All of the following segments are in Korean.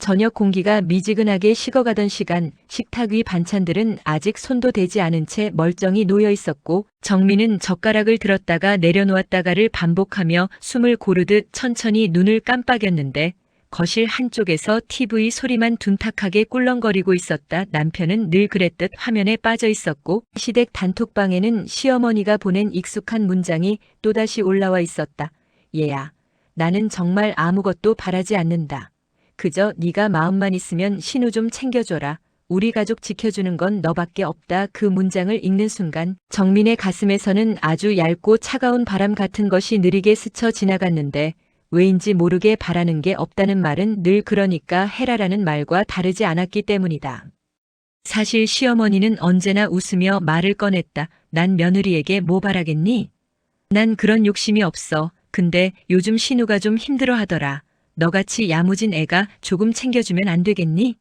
저녁 공기가 미지근하게 식어가던 시간, 식탁 위 반찬들은 아직 손도 대지 않은 채 멀쩡히 놓여 있었고 정민은 젓가락을 들었다가 내려놓았다가를 반복하며 숨을 고르듯 천천히 눈을 깜빡였는데 거실 한쪽에서 TV 소리만 둔탁하게 꿀렁거리고 있었다. 남편은 늘 그랬듯 화면에 빠져 있었고 시댁 단톡방에는 시어머니가 보낸 익숙한 문장이 또다시 올라와 있었다. 얘야, 나는 정말 아무것도 바라지 않는다. 그저 네가 마음만 있으면 신우 좀 챙겨줘라. 우리 가족 지켜주는 건 너밖에 없다. 그 문장을 읽는 순간 정민의 가슴에서는 아주 얇고 차가운 바람 같은 것이 느리게 스쳐 지나갔는데 왜인지 모르게 바라는 게 없다는 말은 늘 그러니까 해라라는 말과 다르지 않았기 때문이다. 사실 시어머니는 언제나 웃으며 말을 꺼냈다. 난 며느리에게 뭐 바라겠니? 난 그런 욕심이 없어. 근데 요즘 신우가 좀 힘들어 하더라. 너같이 야무진 애가 조금 챙겨주면 안 되겠니?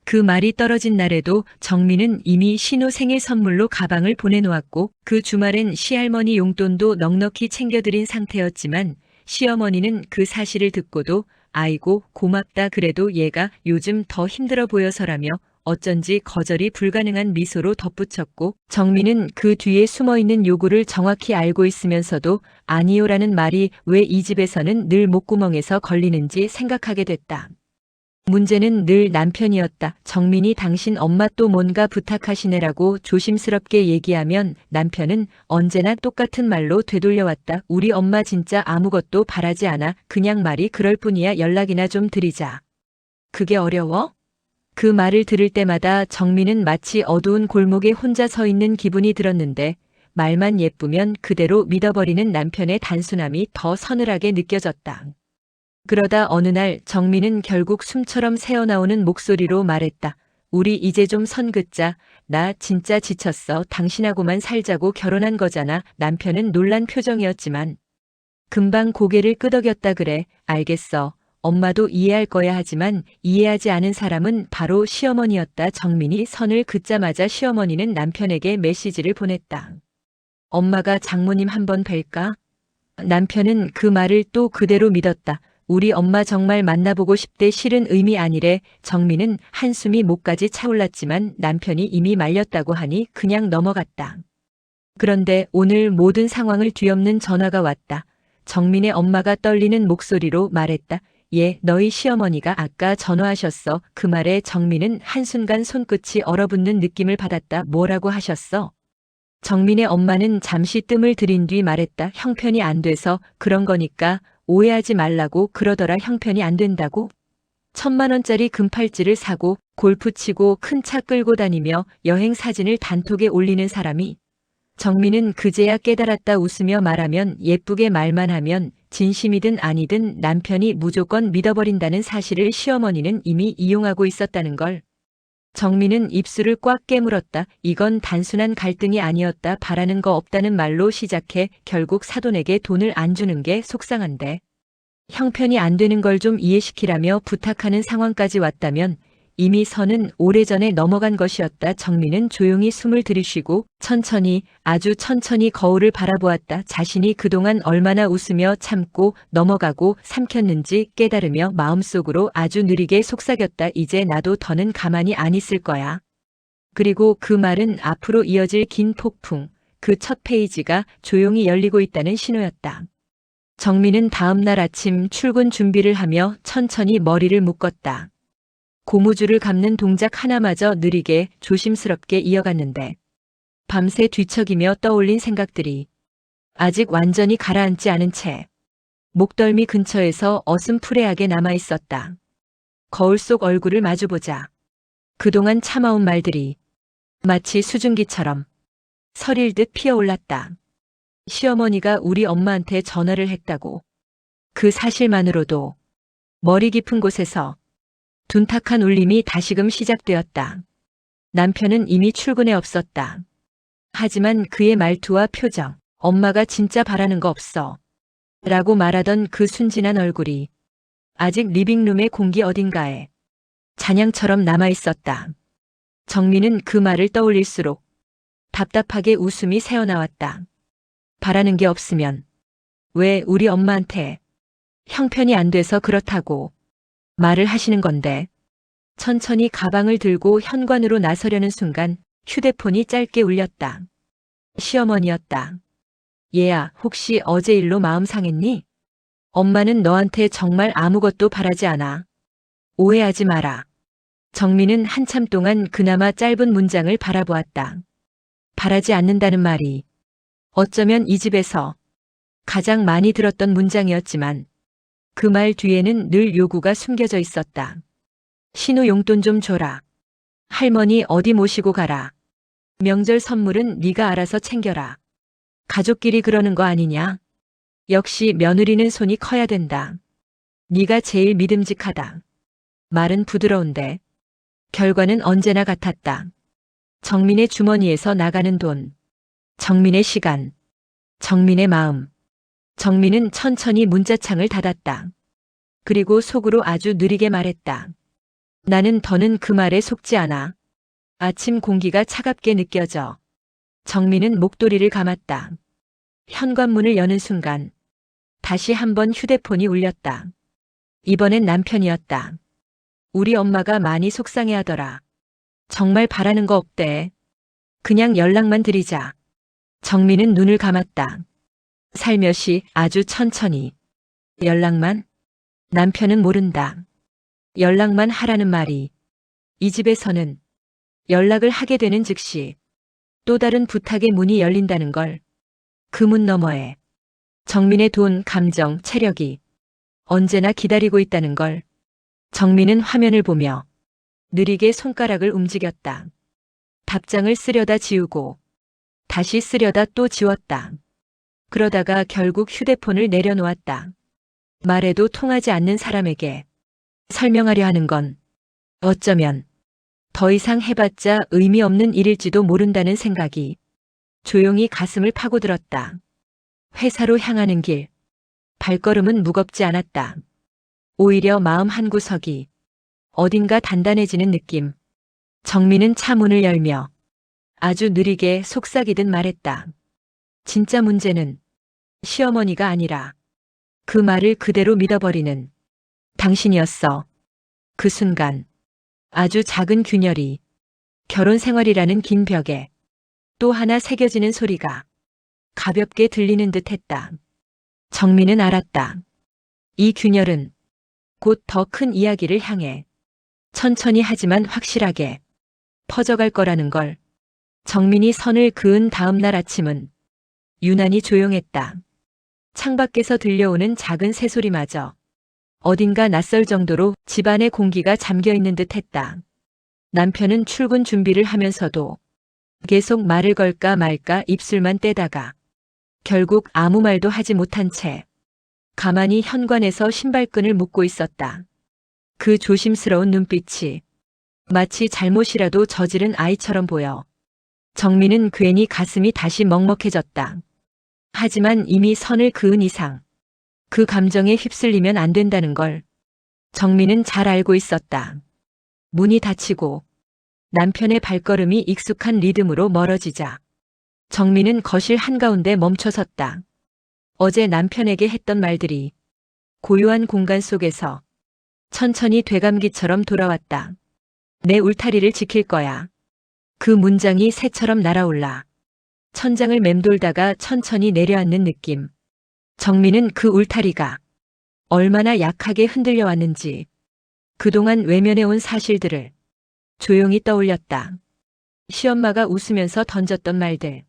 그 말이 떨어진 날에도 정민은 이미 신우 생일 선물로 가방을 보내놓았고 그 주말엔 시할머니 용돈도 넉넉히 챙겨드린 상태였지만 시어머니는 그 사실을 듣고도 아이고 고맙다 그래도 얘가 요즘 더 힘들어 보여서라며 어쩐지 거절이 불가능한 미소로 덧붙였고 정민은 그 뒤에 숨어있는 요구를 정확히 알고 있으면서도 아니요라는 말이 왜 이 집에서는 늘 목구멍에서 걸리는지 생각하게 됐다. 문제는 늘 남편이었다. 정민이 당신 엄마 또 뭔가 부탁하시네라고 조심스럽게 얘기하면 남편은 언제나 똑같은 말로 되돌려왔다. 우리 엄마 진짜 아무것도 바라지 않아. 그냥 말이 그럴 뿐이야. 연락이나 좀 드리자. 그게 어려워? 그 말을 들을 때마다 정민은 마치 어두운 골목에 혼자 서 있는 기분이 들었는데 말만 예쁘면 그대로 믿어버리는 남편의 단순함이 더 서늘하게 느껴졌다. 그러다 어느 날 정민은 결국 숨처럼 새어나오는 목소리로 말했다. 우리 이제 좀 선 긋자. 나 진짜 지쳤어. 당신하고만 살자고 결혼한 거잖아. 남편은 놀란 표정이었지만 금방 고개를 끄덕였다. 그래, 알겠어. 엄마도 이해할 거야 하지만 이해하지 않은 사람은 바로 시어머니였다. 정민이 선을 긋자마자 시어머니는 남편에게 메시지를 보냈다. 엄마가 장모님 한번 뵐까? 남편은 그 말을 또 그대로 믿었다. 우리 엄마 정말 만나보고 싶대. 실은 의미 아니래. 정민은 한숨이 목까지 차올랐지만 남편이 이미 말렸다고 하니 그냥 넘어갔다. 그런데 오늘 모든 상황을 뒤엎는 전화가 왔다. 정민의 엄마가 떨리는 목소리로 말했다. 예, 너희 시어머니가 아까 전화하셨어. 그 말에 정민은 한순간 손끝이 얼어붙는 느낌을 받았다. 뭐라고 하셨어? 정민의 엄마는 잠시 뜸을 들인 뒤 말했다. 형편이 안 돼서 그런 거니까 오해하지 말라고 그러더라. 형편이 안 된다고? 1,000만 원짜리 금팔찌를 사고 골프 치고 큰 차 끌고 다니며 여행 사진을 단톡에 올리는 사람이 정민은 그제야 깨달았다. 웃으며 말하면 예쁘게 말만 하면 진심이든 아니든 남편이 무조건 믿어버린다는 사실을 시어머니는 이미 이용하고 있었다는 걸. 정민은 입술을 꽉 깨물었다. 이건 단순한 갈등이 아니었다. 바라는 거 없다는 말로 시작해 결국 사돈에게 돈을 안 주는 게 속상한데 형편이 안 되는 걸 좀 이해시키라며 부탁하는 상황까지 왔다면 이미 선은 오래전에 넘어간 것이었다. 정민은 조용히 숨을 들이쉬고 천천히 아주 천천히 거울을 바라보았다. 자신이 그동안 얼마나 웃으며 참고 넘어가고 삼켰는지 깨달으며 마음속으로 아주 느리게 속삭였다. 이제 나도 더는 가만히 안 있을 거야. 그리고 그 말은 앞으로 이어질 긴 폭풍, 그 첫 페이지가 조용히 열리고 있다는 신호였다. 정민은 다음 날 아침 출근 준비를 하며 천천히 머리를 묶었다. 고무줄을 감는 동작 하나마저 느리게 조심스럽게 이어갔는데 밤새 뒤척이며 떠올린 생각들이 아직 완전히 가라앉지 않은 채 목덜미 근처에서 어슴푸레하게 남아있었다. 거울 속 얼굴을 마주보자 그동안 참아온 말들이 마치 수증기처럼 서릴듯 피어올랐다. 시어머니가 우리 엄마한테 전화를 했다고. 그 사실만으로도 머리 깊은 곳에서 둔탁한 울림이 다시금 시작되었다. 남편은 이미 출근에 없었다. 하지만 그의 말투와 표정, 엄마가 진짜 바라는 거 없어. 라고 말하던 그 순진한 얼굴이 아직 리빙룸의 공기 어딘가에 잔향처럼 남아있었다. 정민은 그 말을 떠올릴수록 답답하게 웃음이 새어나왔다. 바라는 게 없으면 왜 우리 엄마한테 형편이 안 돼서 그렇다고 말을 하시는 건데. 천천히 가방을 들고 현관으로 나서려는 순간 휴대폰이 짧게 울렸다. 시어머니였다. 얘야, 혹시 어제 일로 마음 상했니? 엄마는 너한테 정말 아무것도 바라지 않아. 오해하지 마라. 정민은 한참 동안 그나마 짧은 문장을 바라보았다. 바라지 않는다는 말이 어쩌면 이 집에서 가장 많이 들었던 문장이었지만 그 말 뒤에는 늘 요구가 숨겨져 있었다. 신우 용돈 좀 줘라. 할머니 어디 모시고 가라. 명절 선물은 네가 알아서 챙겨라. 가족끼리 그러는 거 아니냐? 역시 며느리는 손이 커야 된다. 네가 제일 믿음직하다. 말은 부드러운데 결과는 언제나 같았다. 정민의 주머니에서 나가는 돈, 정민의 시간, 정민의 마음. 정민은 천천히 문자창을 닫았다. 그리고 속으로 아주 느리게 말했다. 나는 더는 그 말에 속지 않아. 아침 공기가 차갑게 느껴져. 정민은 목도리를 감았다. 현관문을 여는 순간 다시 한번 휴대폰이 울렸다. 이번엔 남편이었다. 우리 엄마가 많이 속상해하더라. 정말 바라는 거 없대. 그냥 연락만 드리자. 정민은 눈을 감았다. 살며시 아주 천천히. 연락만? 남편은 모른다. 연락만 하라는 말이 이 집에서는 연락을 하게 되는 즉시 또 다른 부탁의 문이 열린다는 걸. 그 문 너머에 정민의 돈, 감정, 체력이 언제나 기다리고 있다는 걸. 정민은 화면을 보며 느리게 손가락을 움직였다. 답장을 쓰려다 지우고 다시 쓰려다 또 지웠다. 그러다가 결국 휴대폰을 내려놓았다. 말해도 통하지 않는 사람에게 설명하려 하는 건 어쩌면 더 이상 해봤자 의미 없는 일일지도 모른다는 생각이 조용히 가슴을 파고들었다. 회사로 향하는 길, 발걸음은 무겁지 않았다. 오히려 마음 한구석이 어딘가 단단해지는 느낌. 정민은 차 문을 열며 아주 느리게 속삭이듯 말했다. 진짜 문제는 시어머니가 아니라 그 말을 그대로 믿어버리는 당신이었어. 그 순간 아주 작은 균열이 결혼 생활이라는 긴 벽에 또 하나 새겨지는 소리가 가볍게 들리는 듯 했다. 정민은 알았다. 이 균열은 곧 더 큰 이야기를 향해 천천히 하지만 확실하게 퍼져갈 거라는 걸. 정민이 선을 그은 다음 날 아침은 유난히 조용했다. 창밖에서 들려오는 작은 새소리마저 어딘가 낯설 정도로 집안의 공기가 잠겨있는 듯 했다. 남편은 출근 준비를 하면서도 계속 말을 걸까 말까 입술만 떼다가 결국 아무 말도 하지 못한 채 가만히 현관에서 신발끈을 묶고 있었다. 그 조심스러운 눈빛이 마치 잘못이라도 저지른 아이처럼 보여 정민은 괜히 가슴이 다시 먹먹해졌다. 하지만 이미 선을 그은 이상 그 감정에 휩쓸리면 안 된다는 걸 정민은 잘 알고 있었다. 문이 닫히고 남편의 발걸음이 익숙한 리듬으로 멀어지자 정민은 거실 한가운데 멈춰섰다. 어제 남편에게 했던 말들이 고요한 공간 속에서 천천히 되감기처럼 돌아왔다. 내 울타리를 지킬 거야. 그 문장이 새처럼 날아올라 천장을 맴돌다가 천천히 내려앉는 느낌. 정민은 그 울타리가 얼마나 약하게 흔들려 왔는지 그동안 외면해온 사실들을 조용히 떠올렸다. 시엄마가 웃으면서 던졌던 말들.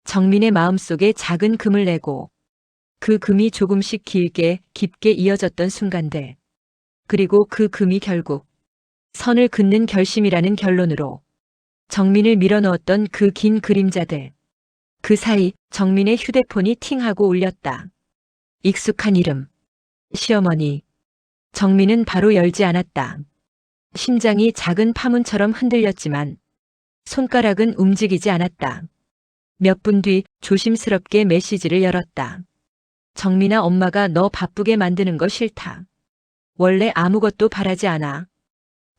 정민의 마음속에 작은 금을 내고 그 금이 조금씩 길게 깊게 이어졌던 순간들. 그리고 그 금이 결국 선을 긋는 결심이라는 결론으로 정민을 밀어넣었던 그 긴 그림자들. 그 사이 정민의 휴대폰이 팅하고 울렸다. 익숙한 이름. 시어머니. 정민은 바로 열지 않았다. 심장이 작은 파문처럼 흔들렸지만 손가락은 움직이지 않았다. 몇 분 뒤 조심스럽게 메시지를 열었다. 정민아, 엄마가 너 바쁘게 만드는 거 싫다. 원래 아무것도 바라지 않아.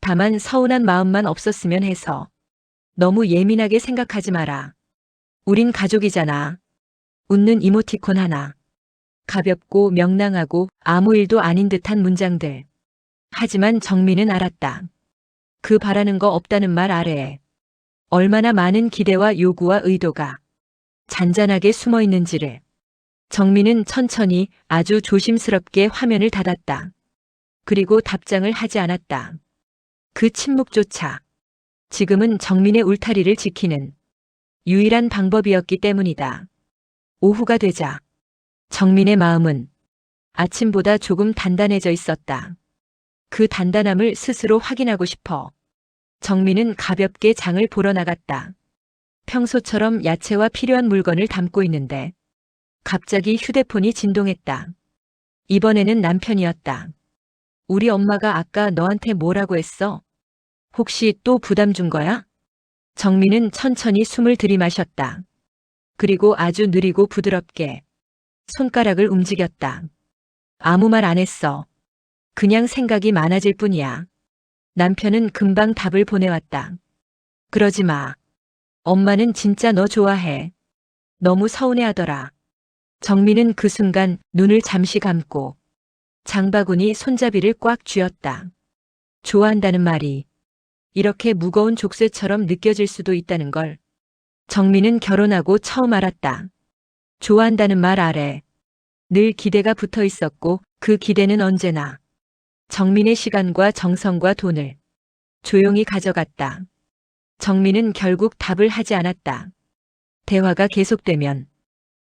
다만 서운한 마음만 없었으면 해서. 너무 예민하게 생각하지 마라. 우린 가족이잖아. 웃는 이모티콘 하나. 가볍고 명랑하고 아무 일도 아닌 듯한 문장들. 하지만 정민은 알았다. 그 바라는 거 없다는 말 아래에 얼마나 많은 기대와 요구와 의도가 잔잔하게 숨어 있는지를 정민은 천천히 아주 조심스럽게 화면을 닫았다. 그리고 답장을 하지 않았다. 그 침묵조차 지금은 정민의 울타리를 지키는 유일한 방법이었기 때문이다. 오후가 되자 정민의 마음은 아침보다 조금 단단해져 있었다. 그 단단함을 스스로 확인하고 싶어 정민은 가볍게 장을 보러 나갔다. 평소처럼 야채와 필요한 물건을 담고 있는데 갑자기 휴대폰이 진동했다. 이번에는 남편이었다. 우리 엄마가 아까 너한테 뭐라고 했어? 혹시 또 부담 준 거야? 정민은 천천히 숨을 들이마셨다. 그리고 아주 느리고 부드럽게 손가락을 움직였다. 아무 말 안 했어. 그냥 생각이 많아질 뿐이야. 남편은 금방 답을 보내왔다. 그러지 마. 엄마는 진짜 너 좋아해. 너무 서운해하더라. 정민은 그 순간 눈을 잠시 감고 장바구니 손잡이를 꽉 쥐었다. 좋아한다는 말이 이렇게 무거운 족쇄처럼 느껴질 수도 있다는 걸 정민은 결혼하고 처음 알았다. 좋아한다는 말 아래 늘 기대가 붙어 있었고 그 기대는 언제나 정민의 시간과 정성과 돈을 조용히 가져갔다. 정민은 결국 답을 하지 않았다. 대화가 계속되면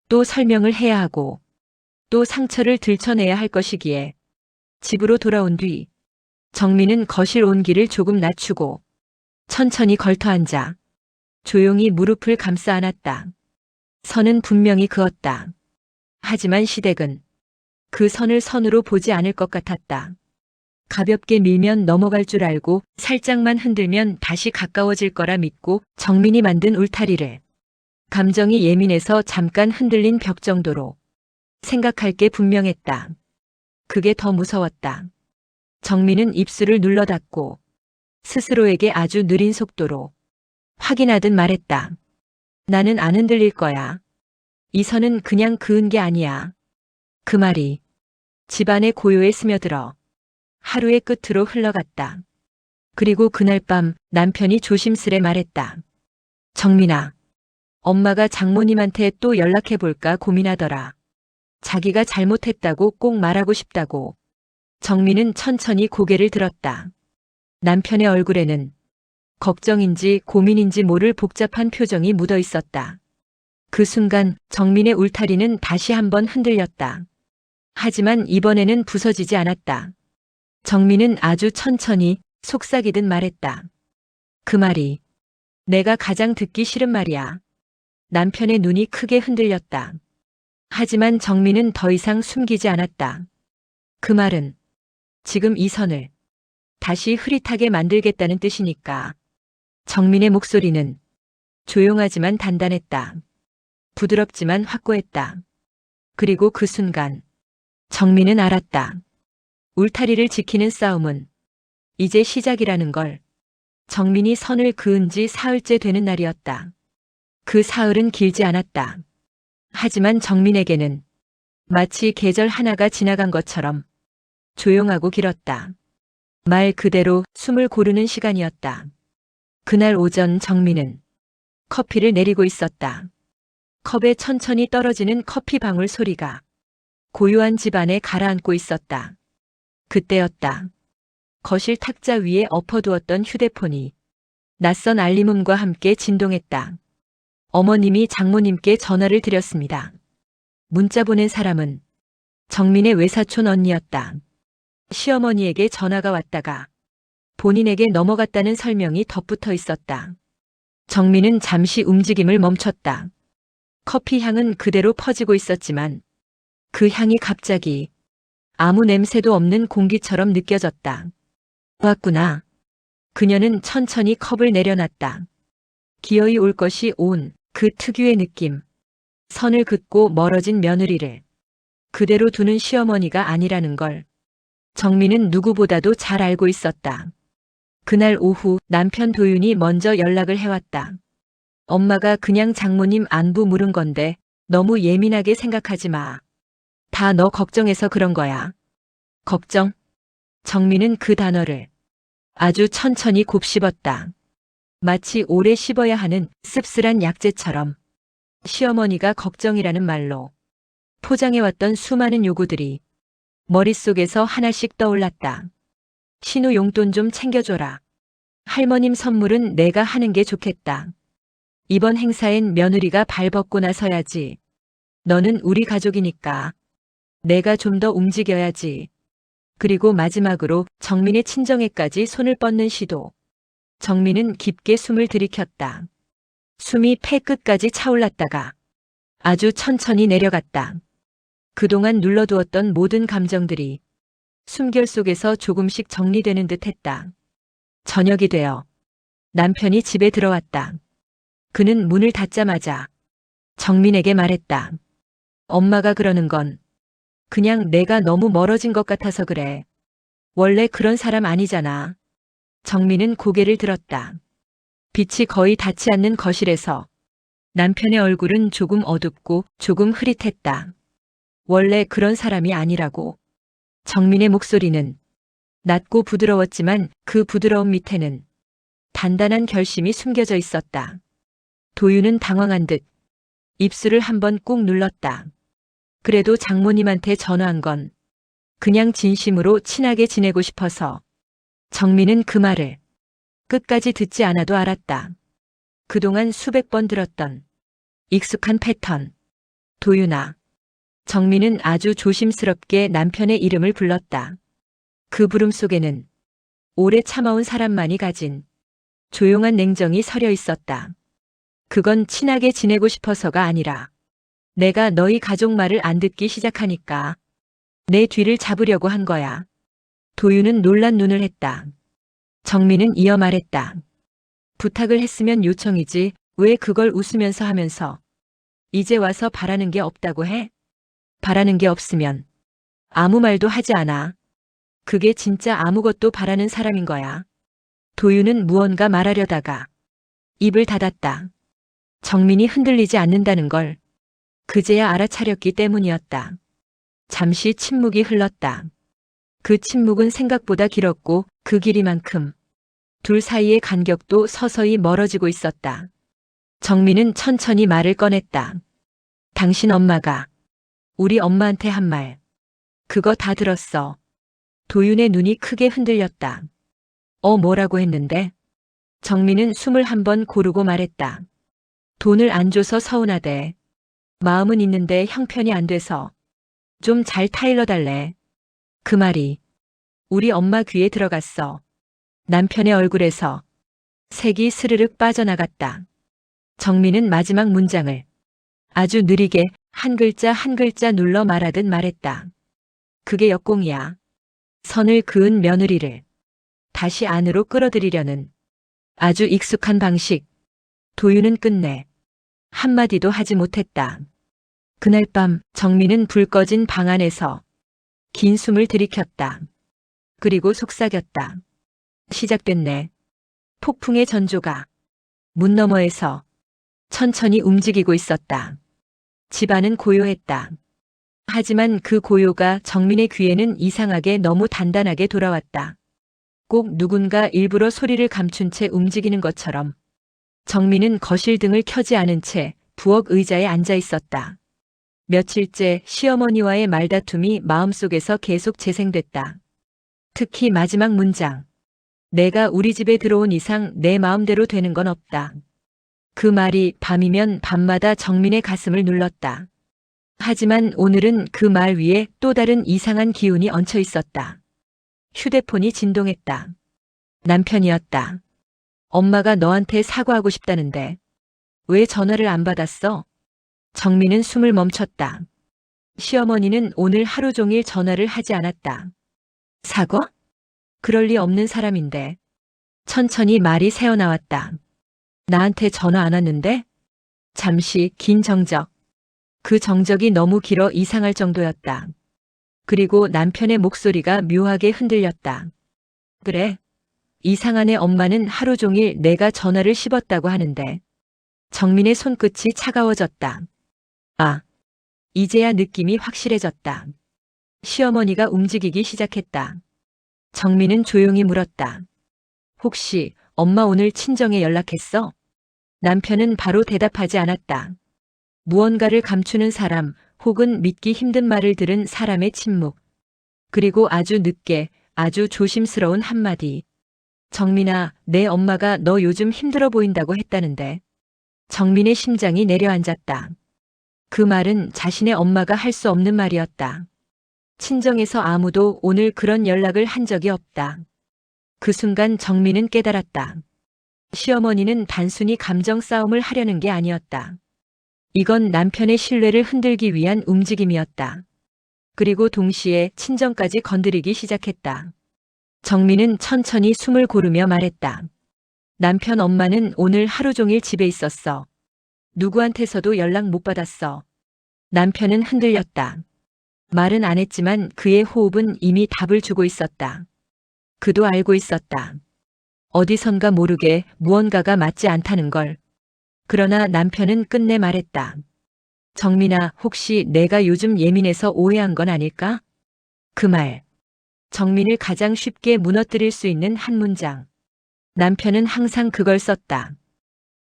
또 설명을 해야 하고 또 상처를 들춰내야 할 것이기에 집으로 돌아온 뒤 정민은 거실 온기를 조금 낮추고 천천히 걸터앉아 조용히 무릎을 감싸 안았다. 선은 분명히 그었다. 하지만 시댁은 그 선을 선으로 보지 않을 것 같았다. 가볍게 밀면 넘어갈 줄 알고 살짝만 흔들면 다시 가까워질 거라 믿고 정민이 만든 울타리를 감정이 예민해서 잠깐 흔들린 벽 정도로 생각할 게 분명했다. 그게 더 무서웠다. 정민은 입술을 눌러 닫고 스스로에게 아주 느린 속도로 확인하듯 말했다. 나는 안 흔들릴 거야. 이 선은 그냥 그은 게 아니야. 그 말이 집안의 고요에 스며들어 하루의 끝으로 흘러갔다. 그리고 그날 밤 남편이 조심스레 말했다. 정민아, 엄마가 장모님한테 또 연락해 볼까 고민하더라. 자기가 잘못했다고 꼭 말하고 싶다고. 정민은 천천히 고개를 들었다. 남편의 얼굴에는 걱정인지 고민인지 모를 복잡한 표정이 묻어 있었다. 그 순간 정민의 울타리는 다시 한번 흔들렸다. 하지만 이번에는 부서지지 않았다. 정민은 아주 천천히 속삭이듯 말했다. 그 말이 내가 가장 듣기 싫은 말이야. 남편의 눈이 크게 흔들렸다. 하지만 정민은 더 이상 숨기지 않았다. 그 말은 지금 이 선을 다시 흐릿하게 만들겠다는 뜻이니까. 정민의 목소리는 조용하지만 단단했다. 부드럽지만 확고했다. 그리고 그 순간 정민은 알았다. 울타리를 지키는 싸움은 이제 시작이라는 걸. 정민이 선을 그은 지 사흘째 되는 날이었다. 그 사흘은 길지 않았다. 하지만 정민에게는 마치 계절 하나가 지나간 것처럼 조용하고 길었다. 말 그대로 숨을 고르는 시간이었다. 그날 오전 정민은 커피를 내리고 있었다. 컵에 천천히 떨어지는 커피 방울 소리가 고요한 집안에 가라앉고 있었다. 그때였다. 거실 탁자 위에 엎어두었던 휴대폰이 낯선 알림음과 함께 진동했다. 어머님이 장모님께 전화를 드렸습니다. 문자 보낸 사람은 정민의 외사촌 언니였다. 시어머니에게 전화가 왔다가 본인에게 넘어갔다는 설명이 덧붙어 있었다. 정민은 잠시 움직임을 멈췄다. 커피 향은 그대로 퍼지고 있었지만 그 향이 갑자기 아무 냄새도 없는 공기처럼 느껴졌다. 왔구나. 그녀는 천천히 컵을 내려놨다. 기어이 올 것이 온 그 특유의 느낌. 선을 긋고 멀어진 며느리를 그대로 두는 시어머니가 아니라는 걸 정민은 누구보다도 잘 알고 있었다. 그날 오후 남편 도윤이 먼저 연락을 해왔다. 엄마가 그냥 장모님 안부 물은 건데 너무 예민하게 생각하지 마. 다 너 걱정해서 그런 거야. 걱정? 정민은 그 단어를 아주 천천히 곱씹었다. 마치 오래 씹어야 하는 씁쓸한 약재처럼. 시어머니가 걱정이라는 말로 포장해왔던 수많은 요구들이 머릿속에서 하나씩 떠올랐다. 신우 용돈 좀 챙겨줘라. 할머님 선물은 내가 하는 게 좋겠다. 이번 행사엔 며느리가 발 벗고 나서야지. 너는 우리 가족이니까. 내가 좀 더 움직여야지. 그리고 마지막으로 정민의 친정에까지 손을 뻗는 시도. 정민은 깊게 숨을 들이켰다. 숨이 폐 끝까지 차올랐다가 아주 천천히 내려갔다. 그동안 눌러두었던 모든 감정들이 숨결 속에서 조금씩 정리되는 듯 했다. 저녁이 되어 남편이 집에 들어왔다. 그는 문을 닫자마자 정민에게 말했다. 엄마가 그러는 건 그냥 내가 너무 멀어진 것 같아서 그래. 원래 그런 사람 아니잖아. 정민은 고개를 들었다. 빛이 거의 닿지 않는 거실에서 남편의 얼굴은 조금 어둡고 조금 흐릿했다. 원래 그런 사람이 아니라고. 정민의 목소리는 낮고 부드러웠지만 그 부드러움 밑에는 단단한 결심이 숨겨져 있었다. 도윤은 당황한 듯 입술을 한번 꾹 눌렀다. 그래도 장모님한테 전화한 건 그냥 진심으로 친하게 지내고 싶어서. 정민은 그 말을 끝까지 듣지 않아도 알았다. 그동안 수백 번 들었던 익숙한 패턴. 도윤아. 정민은 아주 조심스럽게 남편의 이름을 불렀다. 그 부름 속에는 오래 참아온 사람만이 가진 조용한 냉정이 서려 있었다. 그건 친하게 지내고 싶어서가 아니라 내가 너희 가족 말을 안 듣기 시작하니까 내 뒤를 잡으려고 한 거야. 도윤은 놀란 눈을 했다. 정민은 이어 말했다. 부탁을 했으면 요청이지 왜 그걸 웃으면서 하면서 이제 와서 바라는 게 없다고 해? 바라는 게 없으면 아무 말도 하지 않아. 그게 진짜 아무것도 바라는 사람인 거야. 도윤은 무언가 말하려다가 입을 닫았다. 정민이 흔들리지 않는다는 걸 그제야 알아차렸기 때문이었다. 잠시 침묵이 흘렀다. 그 침묵은 생각보다 길었고 그 길이만큼 둘 사이의 간격도 서서히 멀어지고 있었다. 정민은 천천히 말을 꺼냈다. 당신 엄마가 우리 엄마한테 한 말. 그거 다 들었어. 도윤의 눈이 크게 흔들렸다. 뭐라고 했는데? 정민은 숨을 한 번 고르고 말했다. 돈을 안 줘서 서운하대. 마음은 있는데 형편이 안 돼서 좀 잘 타일러달래. 그 말이 우리 엄마 귀에 들어갔어. 남편의 얼굴에서 색이 스르륵 빠져나갔다. 정민은 마지막 문장을 아주 느리게 한 글자 한 글자 눌러 말하듯 말했다. 그게 역공이야. 선을 그은 며느리를 다시 안으로 끌어들이려는 아주 익숙한 방식. 도윤은 끝내 한마디도 하지 못했다. 그날 밤 정민은 불 꺼진 방 안에서 긴 숨을 들이켰다. 그리고 속삭였다. 시작됐네. 폭풍의 전조가 문 너머에서 천천히 움직이고 있었다. 집안은 고요했다. 하지만 그 고요가 정민의 귀에는 이상하게 너무 단단하게 돌아왔다. 꼭 누군가 일부러 소리를 감춘 채 움직이는 것처럼. 정민은 거실 등을 켜지 않은 채 부엌 의자에 앉아 있었다. 며칠째 시어머니와의 말다툼이 마음속에서 계속 재생됐다. 특히 마지막 문장. 내가 우리 집에 들어온 이상 내 마음대로 되는 건 없다. 그 말이 밤이면 밤마다 정민의 가슴을 눌렀다. 하지만 오늘은 그 말 위에 또 다른 이상한 기운이 얹혀 있었다. 휴대폰이 진동했다. 남편이었다. 엄마가 너한테 사과하고 싶다는데 왜 전화를 안 받았어? 정민은 숨을 멈췄다. 시어머니는 오늘 하루 종일 전화를 하지 않았다. 사과? 그럴 리 없는 사람인데. 천천히 말이 새어나왔다. 나한테 전화 안 왔는데? 잠시 긴 정적. 그 정적이 너무 길어 이상할 정도였다. 그리고 남편의 목소리가 묘하게 흔들렸다. 그래. 이상한애 엄마는 하루 종일 내가 전화를 씹었다고 하는데. 정민의 손끝이 차가워졌다. 아, 이제야 느낌이 확실해졌다. 시어머니가 움직이기 시작했다. 정민은 조용히 물었다. 혹시 엄마 오늘 친정에 연락했어? 남편은 바로 대답하지 않았다. 무언가를 감추는 사람 혹은 믿기 힘든 말을 들은 사람의 침묵. 그리고 아주 늦게 아주 조심스러운 한마디. 정민아, 내 엄마가 너 요즘 힘들어 보인다고 했다는데. 정민의 심장이 내려앉았다. 그 말은 자신의 엄마가 할 수 없는 말이었다. 친정에서 아무도 오늘 그런 연락을 한 적이 없다. 그 순간 정민은 깨달았다. 시어머니는 단순히 감정 싸움을 하려는 게 아니었다. 이건 남편의 신뢰를 흔들기 위한 움직임이었다. 그리고 동시에 친정까지 건드리기 시작했다. 정민은 천천히 숨을 고르며 말했다. 남편 엄마는 오늘 하루 종일 집에 있었어. 누구한테서도 연락 못 받았어. 남편은 흔들렸다. 말은 안 했지만 그의 호흡은 이미 답을 주고 있었다. 그도 알고 있었다. 어디선가 모르게 무언가가 맞지 않다는 걸. 그러나 남편은 끝내 말했다. 정민아, 혹시 내가 요즘 예민해서 오해한 건 아닐까? 그 말. 정민을 가장 쉽게 무너뜨릴 수 있는 한 문장. 남편은 항상 그걸 썼다.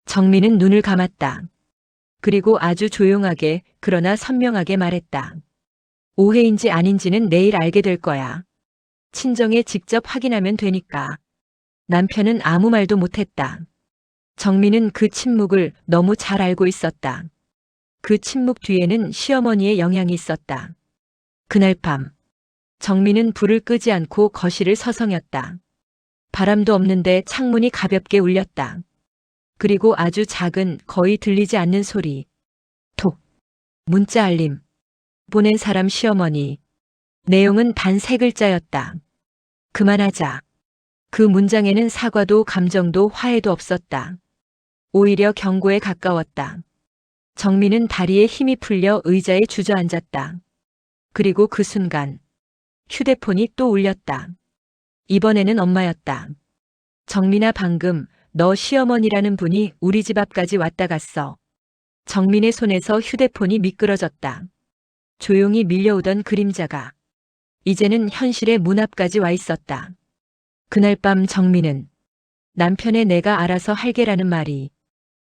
정민은 눈을 감았다. 그리고 아주 조용하게 그러나 선명하게 말했다. 오해인지 아닌지는 내일 알게 될 거야. 친정에 직접 확인하면 되니까. 남편은 아무 말도 못했다. 정민은 그 침묵을 너무 잘 알고 있었다. 그 침묵 뒤에는 시어머니의 영향이 있었다. 그날 밤, 정민은 불을 끄지 않고 거실을 서성였다. 바람도 없는데 창문이 가볍게 울렸다. 그리고 아주 작은, 거의 들리지 않는 소리. 톡. 문자 알림. 보낸 사람 시어머니. 내용은 단 3글자였다. 그만하자. 그 문장에는 사과도 감정도 화해도 없었다. 오히려 경고에 가까웠다. 정민은 다리에 힘이 풀려 의자에 주저앉았다. 그리고 그 순간 휴대폰이 또 울렸다. 이번에는 엄마였다. 정민아, 방금 너 시어머니라는 분이 우리 집 앞까지 왔다 갔어. 정민의 손에서 휴대폰이 미끄러졌다. 조용히 밀려오던 그림자가 이제는 현실의 문 앞까지 와 있었다. 그날 밤 정민은 남편의 내가 알아서 할게라는 말이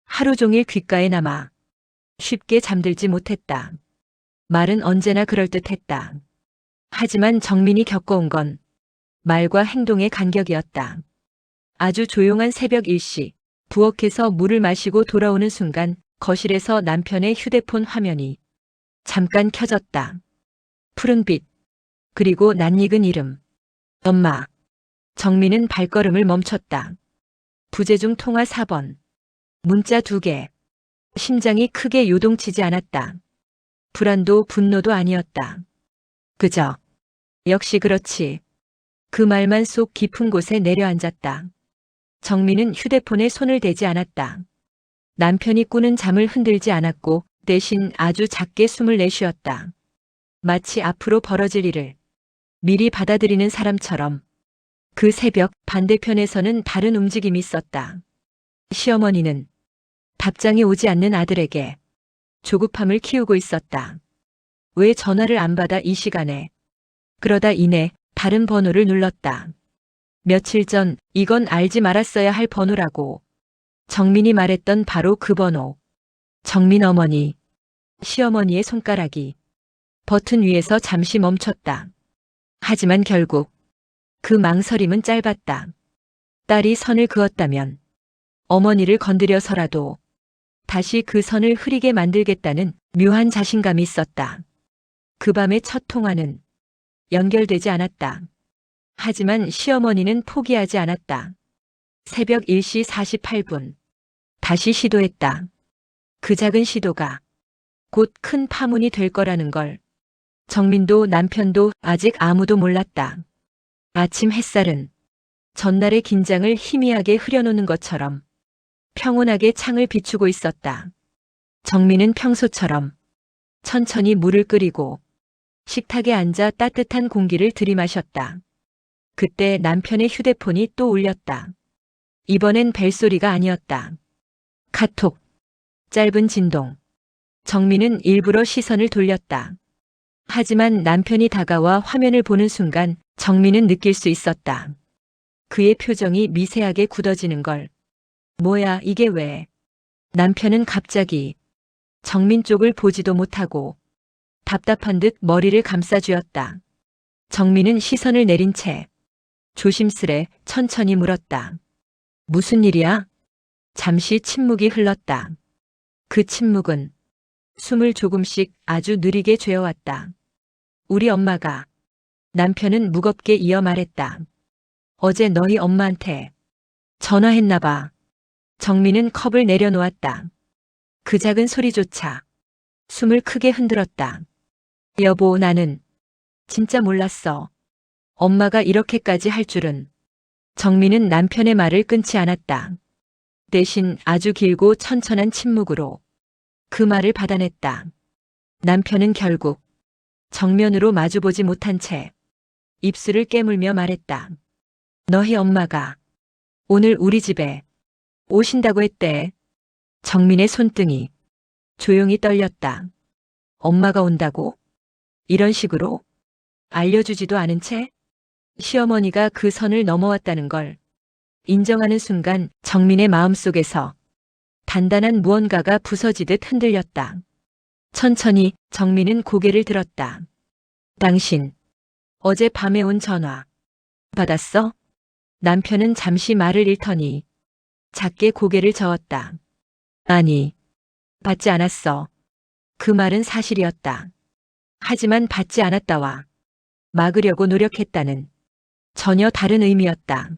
하루 종일 귓가에 남아 쉽게 잠들지 못했다. 말은 언제나 그럴듯했다. 하지만 정민이 겪어온 건 말과 행동의 간격이었다. 아주 조용한 새벽 1시, 부엌에서 물을 마시고 돌아오는 순간 거실에서 남편의 휴대폰 화면이 잠깐 켜졌다. 푸른 빛, 그리고 낯익은 이름. 엄마. 정민은 발걸음을 멈췄다. 부재중 통화 4번. 문자 2개. 심장이 크게 요동치지 않았다. 불안도 분노도 아니었다. 그저 역시 그렇지. 그 말만 속 깊은 곳에 내려앉았다. 정민은 휴대폰에 손을 대지 않았다. 남편이 꾸는 잠을 흔들지 않았고 대신 아주 작게 숨을 내쉬었다. 마치 앞으로 벌어질 일을 미리 받아들이는 사람처럼. 그 새벽 반대편에서는 다른 움직임이 있었다. 시어머니는 답장이 오지 않는 아들에게 조급함을 키우고 있었다. 왜 전화를 안 받아 이 시간에? 그러다 이내 다른 번호를 눌렀다. 며칠 전 이건 알지 말았어야 할 번호라고. 정민이 말했던 바로 그 번호. 정민 어머니. 시어머니의 손가락이 버튼 위에서 잠시 멈췄다. 하지만 결국 그 망설임은 짧았다. 딸이 선을 그었다면 어머니를 건드려서라도 다시 그 선을 흐리게 만들겠다는 묘한 자신감이 있었다. 그 밤의 첫 통화는 연결되지 않았다. 하지만 시어머니는 포기하지 않았다. 새벽 1시 48분. 다시 시도했다. 그 작은 시도가 곧 큰 파문이 될 거라는 걸 정민도 남편도 아직 아무도 몰랐다. 아침 햇살은 전날의 긴장을 희미하게 흐려놓는 것처럼 평온하게 창을 비추고 있었다. 정민은 평소처럼 천천히 물을 끓이고 식탁에 앉아 따뜻한 공기를 들이마셨다. 그때 남편의 휴대폰이 또 울렸다. 이번엔 벨소리가 아니었다. 카톡. 짧은 진동. 정민은 일부러 시선을 돌렸다. 하지만 남편이 다가와 화면을 보는 순간 정민은 느낄 수 있었다. 그의 표정이 미세하게 굳어지는 걸. 뭐야, 이게 왜? 남편은 갑자기 정민 쪽을 보지도 못하고 답답한 듯 머리를 감싸쥐었다. 정민은 시선을 내린 채 조심스레 천천히 물었다. 무슨 일이야? 잠시 침묵이 흘렀다. 그 침묵은 숨을 조금씩 아주 느리게 죄어왔다. 우리 엄마가. 남편은 무겁게 이어 말했다. 어제 너희 엄마한테 전화했나 봐. 정민은 컵을 내려놓았다. 그 작은 소리조차 숨을 크게 흔들었다. 여보, 나는 진짜 몰랐어. 엄마가 이렇게까지 할 줄은. 정민은 남편의 말을 끊지 않았다. 대신 아주 길고 천천한 침묵으로 그 말을 받아냈다. 남편은 결국 정면으로 마주보지 못한 채 입술을 깨물며 말했다. 너희 엄마가 오늘 우리 집에 오신다고 했대. 정민의 손등이 조용히 떨렸다. 엄마가 온다고? 이런 식으로 알려주지도 않은 채 시어머니가 그 선을 넘어왔다는 걸 인정하는 순간 정민의 마음속에서 단단한 무언가가 부서지듯 흔들렸다. 천천히 정민은 고개를 들었다. 당신, 어제 밤에 온 전화 받았어? 남편은 잠시 말을 잃더니 작게 고개를 저었다. 아니, 받지 않았어. 그 말은 사실이었다. 하지만 받지 않았다와 막으려고 노력했다는 전혀 다른 의미였다.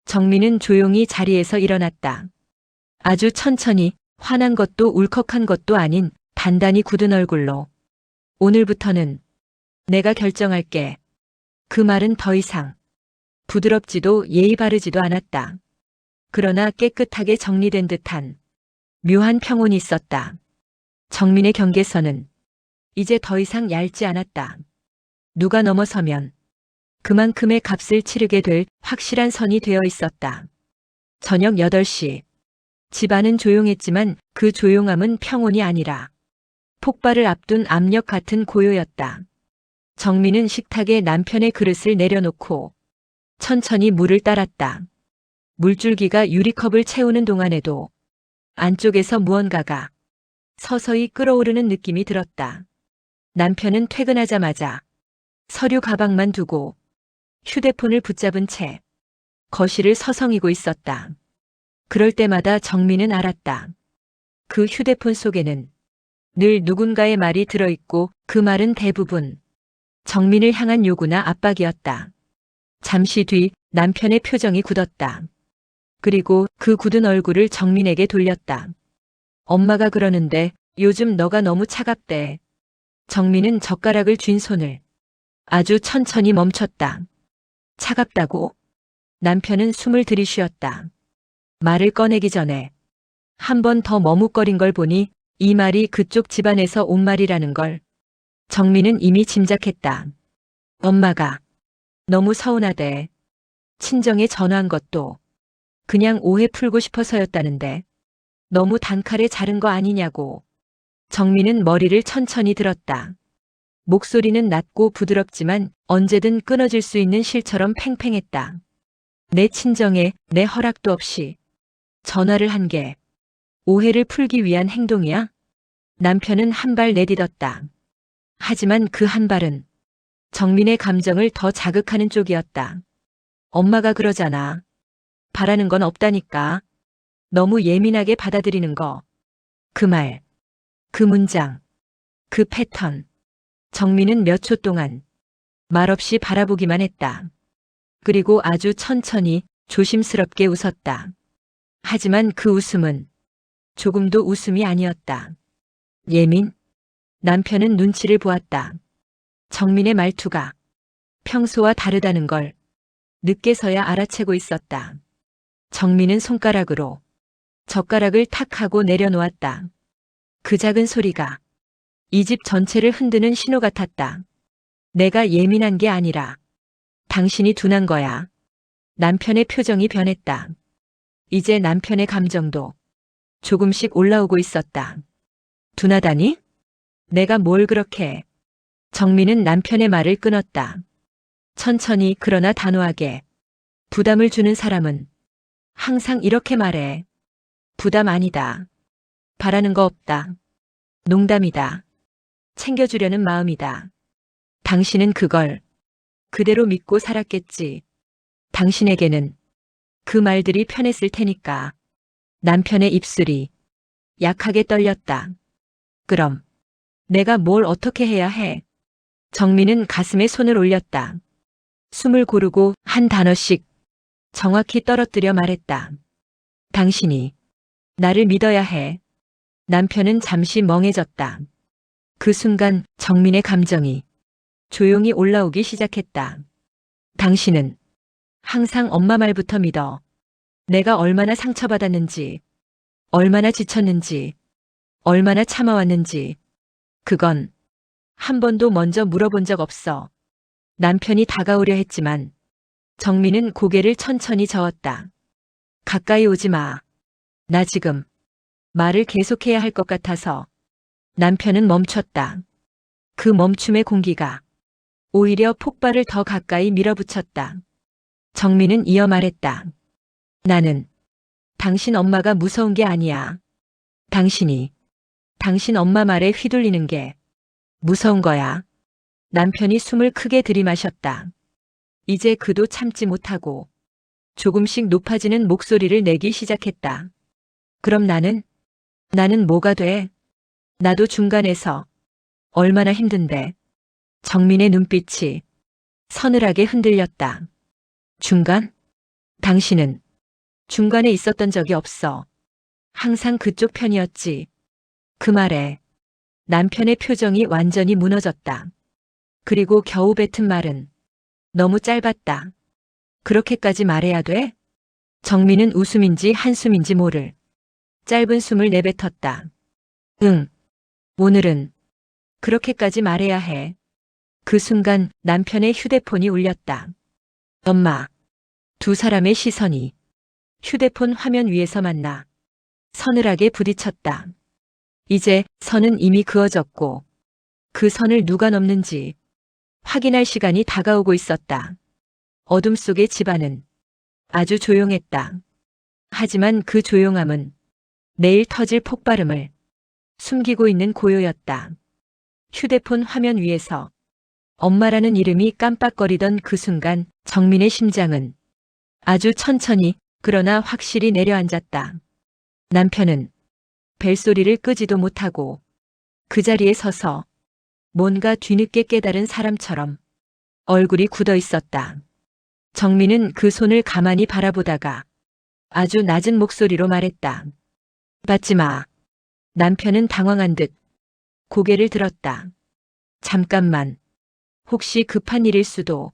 정민은 조용히 자리에서 일어났다. 아주 천천히 화난 것도 울컥한 것도 아닌 단단히 굳은 얼굴로. 오늘부터는 내가 결정할게. 그 말은 더 이상 부드럽지도 예의 바르지도 않았다. 그러나 깨끗하게 정리된 듯한 묘한 평온이 있었다. 정민의 경계선은 이제 더 이상 얇지 않았다. 누가 넘어서면 그만큼의 값을 치르게 될 확실한 선이 되어 있었다. 저녁 8시. 집안은 조용했지만 그 조용함은 평온이 아니라 폭발을 앞둔 압력 같은 고요였다. 정민은 식탁에 남편의 그릇을 내려놓고 천천히 물을 따랐다. 물줄기가 유리컵을 채우는 동안에도 안쪽에서 무언가가 서서히 끓어오르는 느낌이 들었다. 남편은 퇴근하자마자 서류 가방만 두고 휴대폰을 붙잡은 채 거실을 서성이고 있었다. 그럴 때마다 정민은 알았다. 그 휴대폰 속에는 늘 누군가의 말이 들어있고 그 말은 대부분 정민을 향한 요구나 압박이었다. 잠시 뒤 남편의 표정이 굳었다. 그리고 그 굳은 얼굴을 정민에게 돌렸다. 엄마가 그러는데 요즘 너가 너무 차갑대. 정민은 젓가락을 쥔 손을 아주 천천히 멈췄다. 차갑다고? 남편은 숨을 들이쉬었다. 말을 꺼내기 전에 한 번 더 머뭇거린 걸 보니 이 말이 그쪽 집안에서 온 말이라는 걸 정민은 이미 짐작했다. 엄마가 너무 서운하대. 친정에 전화한 것도 그냥 오해 풀고 싶어서였다는데 너무 단칼에 자른 거 아니냐고. 정민은 머리를 천천히 들었다. 목소리는 낮고 부드럽지만 언제든 끊어질 수 있는 실처럼 팽팽했다. 내 친정에 내 허락도 없이 전화를 한 게 오해를 풀기 위한 행동이야? 남편은 한 발 내딛었다. 하지만 그 한 발은 정민의 감정을 더 자극하는 쪽이었다. 엄마가 그러잖아. 바라는 건 없다니까. 너무 예민하게 받아들이는 거. 그 말, 그 문장, 그 패턴. 정민은 몇 초 동안 말없이 바라보기만 했다. 그리고 아주 천천히 조심스럽게 웃었다. 하지만 그 웃음은 조금도 웃음이 아니었다. 예민? 남편은 눈치를 보았다. 정민의 말투가 평소와 다르다는 걸 늦게서야 알아채고 있었다. 정민은 손가락으로 젓가락을 탁 하고 내려놓았다. 그 작은 소리가 이 집 전체를 흔드는 신호 같았다. 내가 예민한 게 아니라 당신이 둔한 거야. 남편의 표정이 변했다. 이제 남편의 감정도 조금씩 올라오고 있었다. 둔하다니? 내가 뭘 그렇게 해? 정민은 남편의 말을 끊었다. 천천히 그러나 단호하게. 부담을 주는 사람은 항상 이렇게 말해. 부담 아니다. 바라는 거 없다. 농담이다. 챙겨주려는 마음이다. 당신은 그걸 그대로 믿고 살았겠지. 당신에게는 그 말들이 편했을 테니까. 남편의 입술이 약하게 떨렸다. 그럼 내가 뭘 어떻게 해야 해? 정민은 가슴에 손을 올렸다. 숨을 고르고 한 단어씩 정확히 떨어뜨려 말했다. 당신이 나를 믿어야 해. 남편은 잠시 멍해졌다. 그 순간 정민의 감정이 조용히 올라오기 시작했다. 당신은 항상 엄마 말부터 믿어. 내가 얼마나 상처받았는지, 얼마나 지쳤는지, 얼마나 참아왔는지, 그건 한 번도 먼저 물어본 적 없어. 남편이 다가오려 했지만 정민은 고개를 천천히 저었다. 가까이 오지 마. 나 지금 말을 계속해야 할 것 같아서. 남편은 멈췄다. 그 멈춤의 공기가 오히려 폭발을 더 가까이 밀어붙였다. 정민은 이어 말했다. 나는 당신 엄마가 무서운 게 아니야. 당신이 당신 엄마 말에 휘둘리는 게 무서운 거야. 남편이 숨을 크게 들이마셨다. 이제 그도 참지 못하고 조금씩 높아지는 목소리를 내기 시작했다. 그럼 나는 뭐가 돼? 나도 중간에서 얼마나 힘든데. 정민의 눈빛이 서늘하게 흔들렸다. 중간? 당신은 중간에 있었던 적이 없어. 항상 그쪽 편이었지. 그 말에 남편의 표정이 완전히 무너졌다. 그리고 겨우 뱉은 말은 너무 짧았다. 그렇게까지 말해야 돼? 정민은 웃음인지 한숨인지 모를 짧은 숨을 내뱉었다. 응. 오늘은 그렇게까지 말해야 해. 그 순간 남편의 휴대폰이 울렸다. 엄마. 두 사람의 시선이 휴대폰 화면 위에서 만나 서늘하게 부딪혔다. 이제 선은 이미 그어졌고 그 선을 누가 넘는지 확인할 시간이 다가오고 있었다. 어둠 속의 집안은 아주 조용했다. 하지만 그 조용함은 내일 터질 폭발음을 숨기고 있는 고요였다. 휴대폰 화면 위에서 엄마라는 이름이 깜빡거리던 그 순간 정민의 심장은 아주 천천히 그러나 확실히 내려앉았다. 남편은 벨소리를 끄지도 못하고 그 자리에 서서 뭔가 뒤늦게 깨달은 사람처럼 얼굴이 굳어 있었다. 정민은 그 손을 가만히 바라보다가 아주 낮은 목소리로 말했다. 받지 마. 남편은 당황한 듯 고개를 들었다. 잠깐만. 혹시 급한 일일 수도.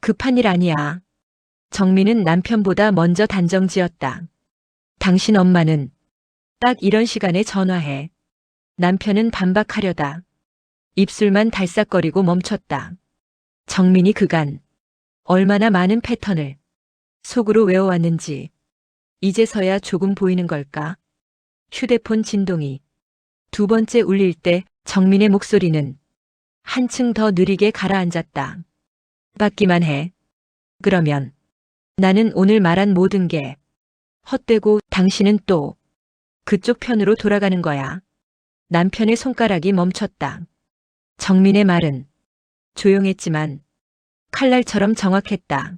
급한 일 아니야. 정민은 남편보다 먼저 단정 지었다. 당신 엄마는 딱 이런 시간에 전화해. 남편은 반박하려다 입술만 달싹거리고 멈췄다. 정민이 그간 얼마나 많은 패턴을 속으로 외워왔는지 이제서야 조금 보이는 걸까? 휴대폰 진동이 두 번째 울릴 때 정민의 목소리는 한층 더 느리게 가라앉았다. 받기만 해. 그러면 나는 오늘 말한 모든 게 헛되고 당신은 또 그쪽 편으로 돌아가는 거야. 남편의 손가락이 멈췄다. 정민의 말은 조용했지만 칼날처럼 정확했다.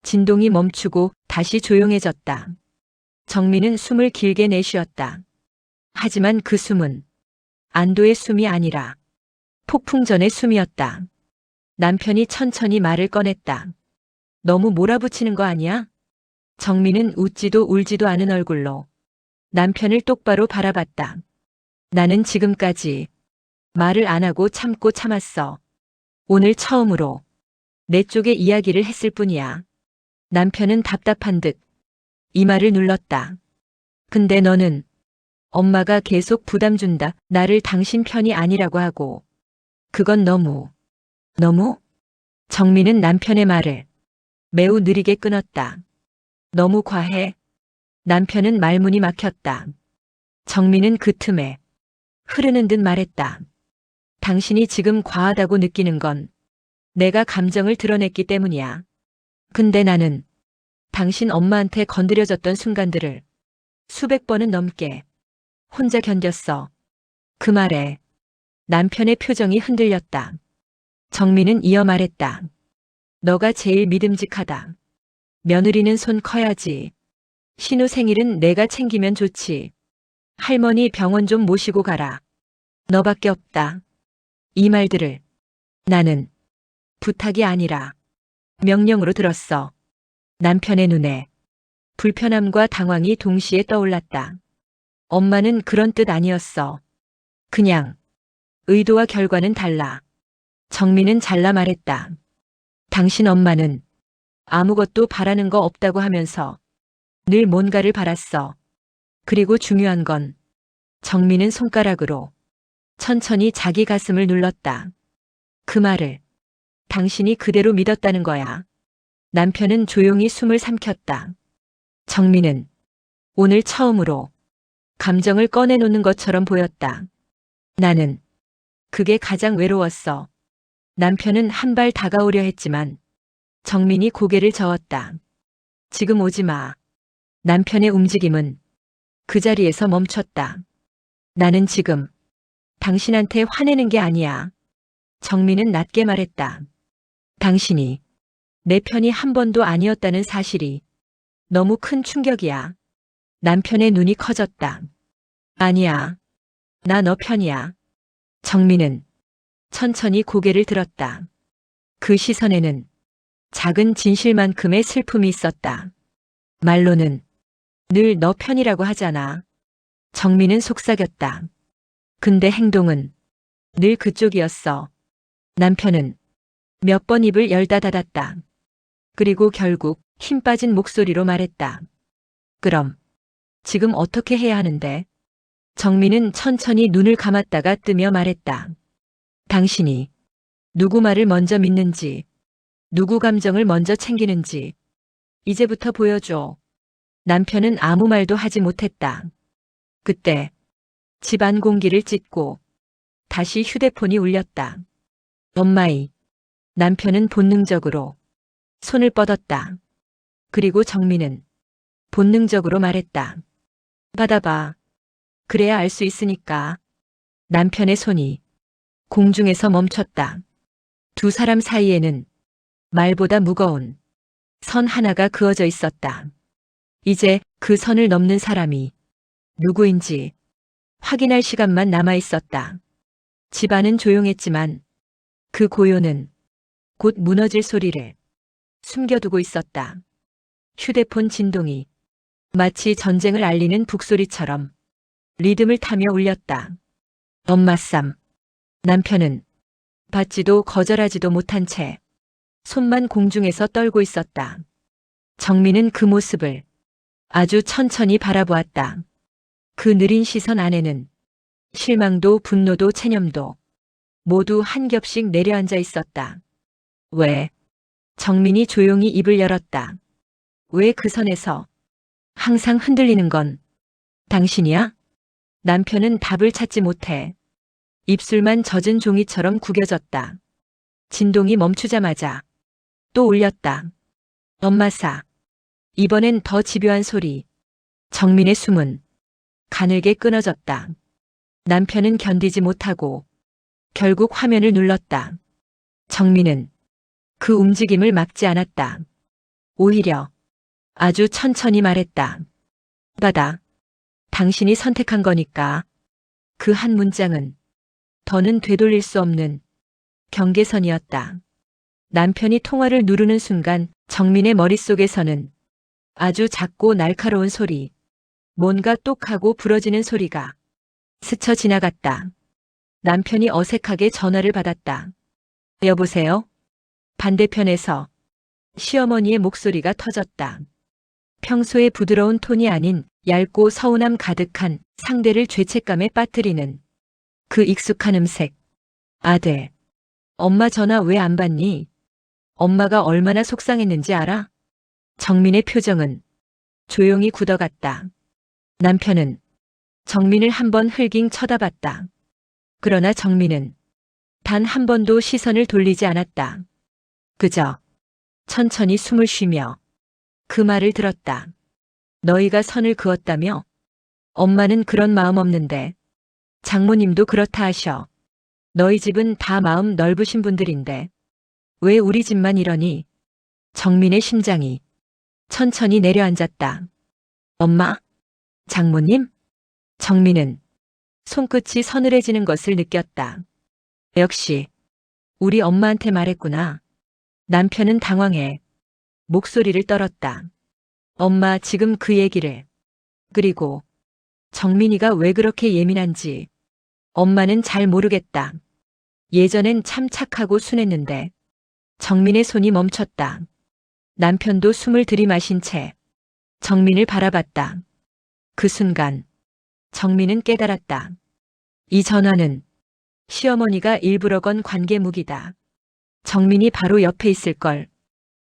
진동이 멈추고 다시 조용해졌다. 정민은 숨을 길게 내쉬었다. 하지만 그 숨은 안도의 숨이 아니라 폭풍 전의 숨이었다. 남편이 천천히 말을 꺼냈다. 너무 몰아붙이는 거 아니야? 정민은 웃지도 울지도 않은 얼굴로 남편을 똑바로 바라봤다. 나는 지금까지 말을 안 하고 참고 참았어. 오늘 처음으로 내 쪽의 이야기를 했을 뿐이야. 남편은 답답한 듯 이마를 눌렀다. 근데 너는 엄마가 계속 부담 준다. 나를 당신 편이 아니라고 하고. 그건 너무. 정민은 남편의 말을 매우 느리게 끊었다. 너무 과해. 남편은 말문이 막혔다. 정민은 그 틈에 흐르는 듯 말했다. 당신이 지금 과하다고 느끼는 건 내가 감정을 드러냈기 때문이야. 근데 나는 당신 엄마한테 건드려졌던 순간들을 수백 번은 넘게 혼자 견뎠어. 그 말에 남편의 표정이 흔들렸다. 정민은 이어 말했다. 너가 제일 믿음직하다. 며느리는 손 커야지. 신우 생일은 내가 챙기면 좋지. 할머니 병원 좀 모시고 가라. 너밖에 없다. 이 말들을 나는 부탁이 아니라 명령으로 들었어. 남편의 눈에 불편함과 당황이 동시에 떠올랐다. 엄마는 그런 뜻 아니었어. 그냥 의도와 결과는 달라. 정민은 잘라 말했다. 당신 엄마는 아무것도 바라는 거 없다고 하면서 늘 뭔가를 바랐어. 그리고 중요한 건 정민은 손가락으로 천천히 자기 가슴을 눌렀다. 그 말을 당신이 그대로 믿었다는 거야. 남편은 조용히 숨을 삼켰다. 정민은 오늘 처음으로 감정을 꺼내놓는 것처럼 보였다. 나는 그게 가장 외로웠어. 남편은 한 발 다가오려 했지만 정민이 고개를 저었다. 지금 오지 마. 남편의 움직임은 그 자리에서 멈췄다. 나는 지금 당신한테 화내는 게 아니야. 정민은 낮게 말했다. 당신이 내 편이 한 번도 아니었다는 사실이 너무 큰 충격이야. 남편의 눈이 커졌다. 아니야. 나 너 편이야. 정민은 천천히 고개를 들었다. 그 시선에는 작은 진실만큼의 슬픔이 있었다. 말로는 늘 너 편이라고 하잖아. 정민은 속삭였다. 근데 행동은 늘 그쪽이었어. 남편은 몇 번 입을 열다 닫았다. 그리고 결국 힘 빠진 목소리로 말했다. 그럼 지금 어떻게 해야 하는데? 정민은 천천히 눈을 감았다가 뜨며 말했다. 당신이 누구 말을 먼저 믿는지, 누구 감정을 먼저 챙기는지 이제부터 보여줘. 남편은 아무 말도 하지 못했다. 그때 집 안 공기를 찢고 다시 휴대폰이 울렸다. 엄마이. 남편은 본능적으로 손을 뻗었다. 그리고 정민은 본능적으로 말했다. 받아봐. 그래야 알 수 있으니까. 남편의 손이 공중에서 멈췄다. 두 사람 사이에는 말보다 무거운 선 하나가 그어져 있었다. 이제 그 선을 넘는 사람이 누구인지 확인할 시간만 남아 있었다. 집안은 조용했지만 그 고요는 곧 무너질 소리를 숨겨두고 있었다. 휴대폰 진동이 마치 전쟁을 알리는 북소리처럼 리듬을 타며 울렸다. 엄마쌈. 남편은 받지도 거절하지도 못한 채 손만 공중에서 떨고 있었다. 정민은 그 모습을 아주 천천히 바라보았다. 그 느린 시선 안에는 실망도 분노도 체념도 모두 한 겹씩 내려앉아 있었다. 왜? 정민이 조용히 입을 열었다. 왜 그 선에서 항상 흔들리는 건 당신이야? 남편은 답을 찾지 못해 입술만 젖은 종이처럼 구겨졌다. 진동이 멈추자마자 또 울렸다. 엄마사. 이번엔 더 집요한 소리. 정민의 숨은 가늘게 끊어졌다. 남편은 견디지 못하고 결국 화면을 눌렀다. 정민은 그 움직임을 막지 않았다. 오히려 아주 천천히 말했다. 받아. 당신이 선택한 거니까. 그 한 문장은 더는 되돌릴 수 없는 경계선이었다. 남편이 통화를 누르는 순간 정민의 머릿속에서는 아주 작고 날카로운 소리, 뭔가 똑하고 부러지는 소리가 스쳐 지나갔다. 남편이 어색하게 전화를 받았다. 여보세요? 반대편에서 시어머니의 목소리가 터졌다. 평소의 부드러운 톤이 아닌 얇고 서운함 가득한 상대를 죄책감에 빠뜨리는 그 익숙한 음색. 아들, 엄마 전화 왜 안 받니? 엄마가 얼마나 속상했는지 알아? 정민의 표정은 조용히 굳어갔다. 남편은 정민을 한번 흘깅 쳐다봤다. 그러나 정민은 단 한 번도 시선을 돌리지 않았다. 그저 천천히 숨을 쉬며 그 말을 들었다. 너희가 선을 그었다며? 엄마는 그런 마음 없는데. 장모님도 그렇다 하셔. 너희 집은 다 마음 넓으신 분들인데. 왜 우리 집만 이러니? 정민의 심장이 천천히 내려앉았다. 엄마? 장모님? 정민은 손끝이 서늘해지는 것을 느꼈다. 역시 우리 엄마한테 말했구나. 남편은 당황해 목소리를 떨었다. 엄마 지금 그 얘기를. 그리고 정민이가 왜 그렇게 예민한지 엄마는 잘 모르겠다. 예전엔 참 착하고 순했는데. 정민의 손이 멈췄다. 남편도 숨을 들이마신 채 정민을 바라봤다. 그 순간 정민은 깨달았다. 이 전화는 시어머니가 일부러 건 관계 무기다. 정민이 바로 옆에 있을 걸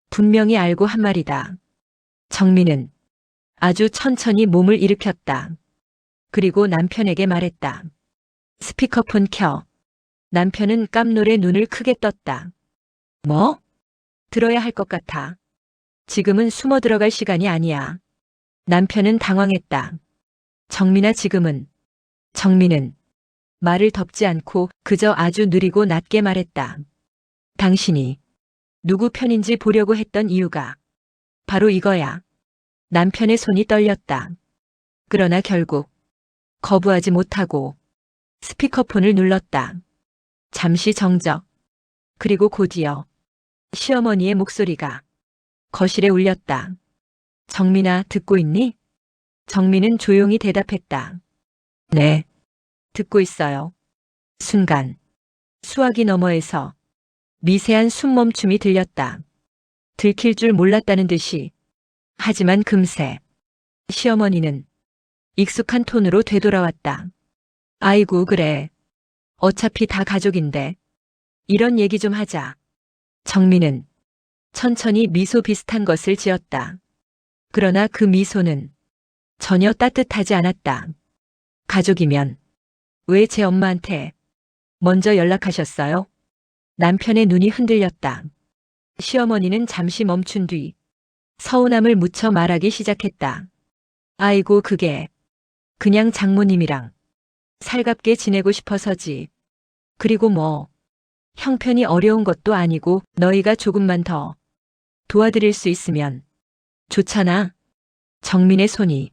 분명히 알고 한 말이다. 정민은 아주 천천히 몸을 일으켰다. 그리고 남편에게 말했다. 스피커폰 켜. 남편은 깜놀에 눈을 크게 떴다. 뭐? 들어야 할 것 같아. 지금은 숨어 들어갈 시간이 아니야. 남편은 당황했다. 정민아 지금은. 정민은 말을 덮지 않고 그저 아주 느리고 낮게 말했다. 당신이 누구 편인지 보려고 했던 이유가 바로 이거야. 남편의 손이 떨렸다. 그러나 결국 거부하지 못하고 스피커폰을 눌렀다. 잠시 정적. 그리고 곧이어 시어머니의 목소리가 거실에 울렸다. 정민아, 듣고 있니? 정민은 조용히 대답했다. 네, 듣고 있어요. 순간 수화기 너머에서 미세한 숨멈춤이 들렸다. 들킬 줄 몰랐다는 듯이. 하지만 금세 시어머니는 익숙한 톤으로 되돌아왔다. 아이고 그래. 어차피 다 가족인데. 이런 얘기 좀 하자. 정민은 천천히 미소 비슷한 것을 지었다. 그러나 그 미소는 전혀 따뜻하지 않았다. 가족이면 왜 제 엄마한테 먼저 연락하셨어요? 남편의 눈이 흔들렸다. 시어머니는 잠시 멈춘 뒤 서운함을 묻혀 말하기 시작했다. 아이고 그게 그냥 장모님이랑 살갑게 지내고 싶어서지. 그리고 뭐 형편이 어려운 것도 아니고 너희가 조금만 더 도와드릴 수 있으면 좋잖아. 정민의 손이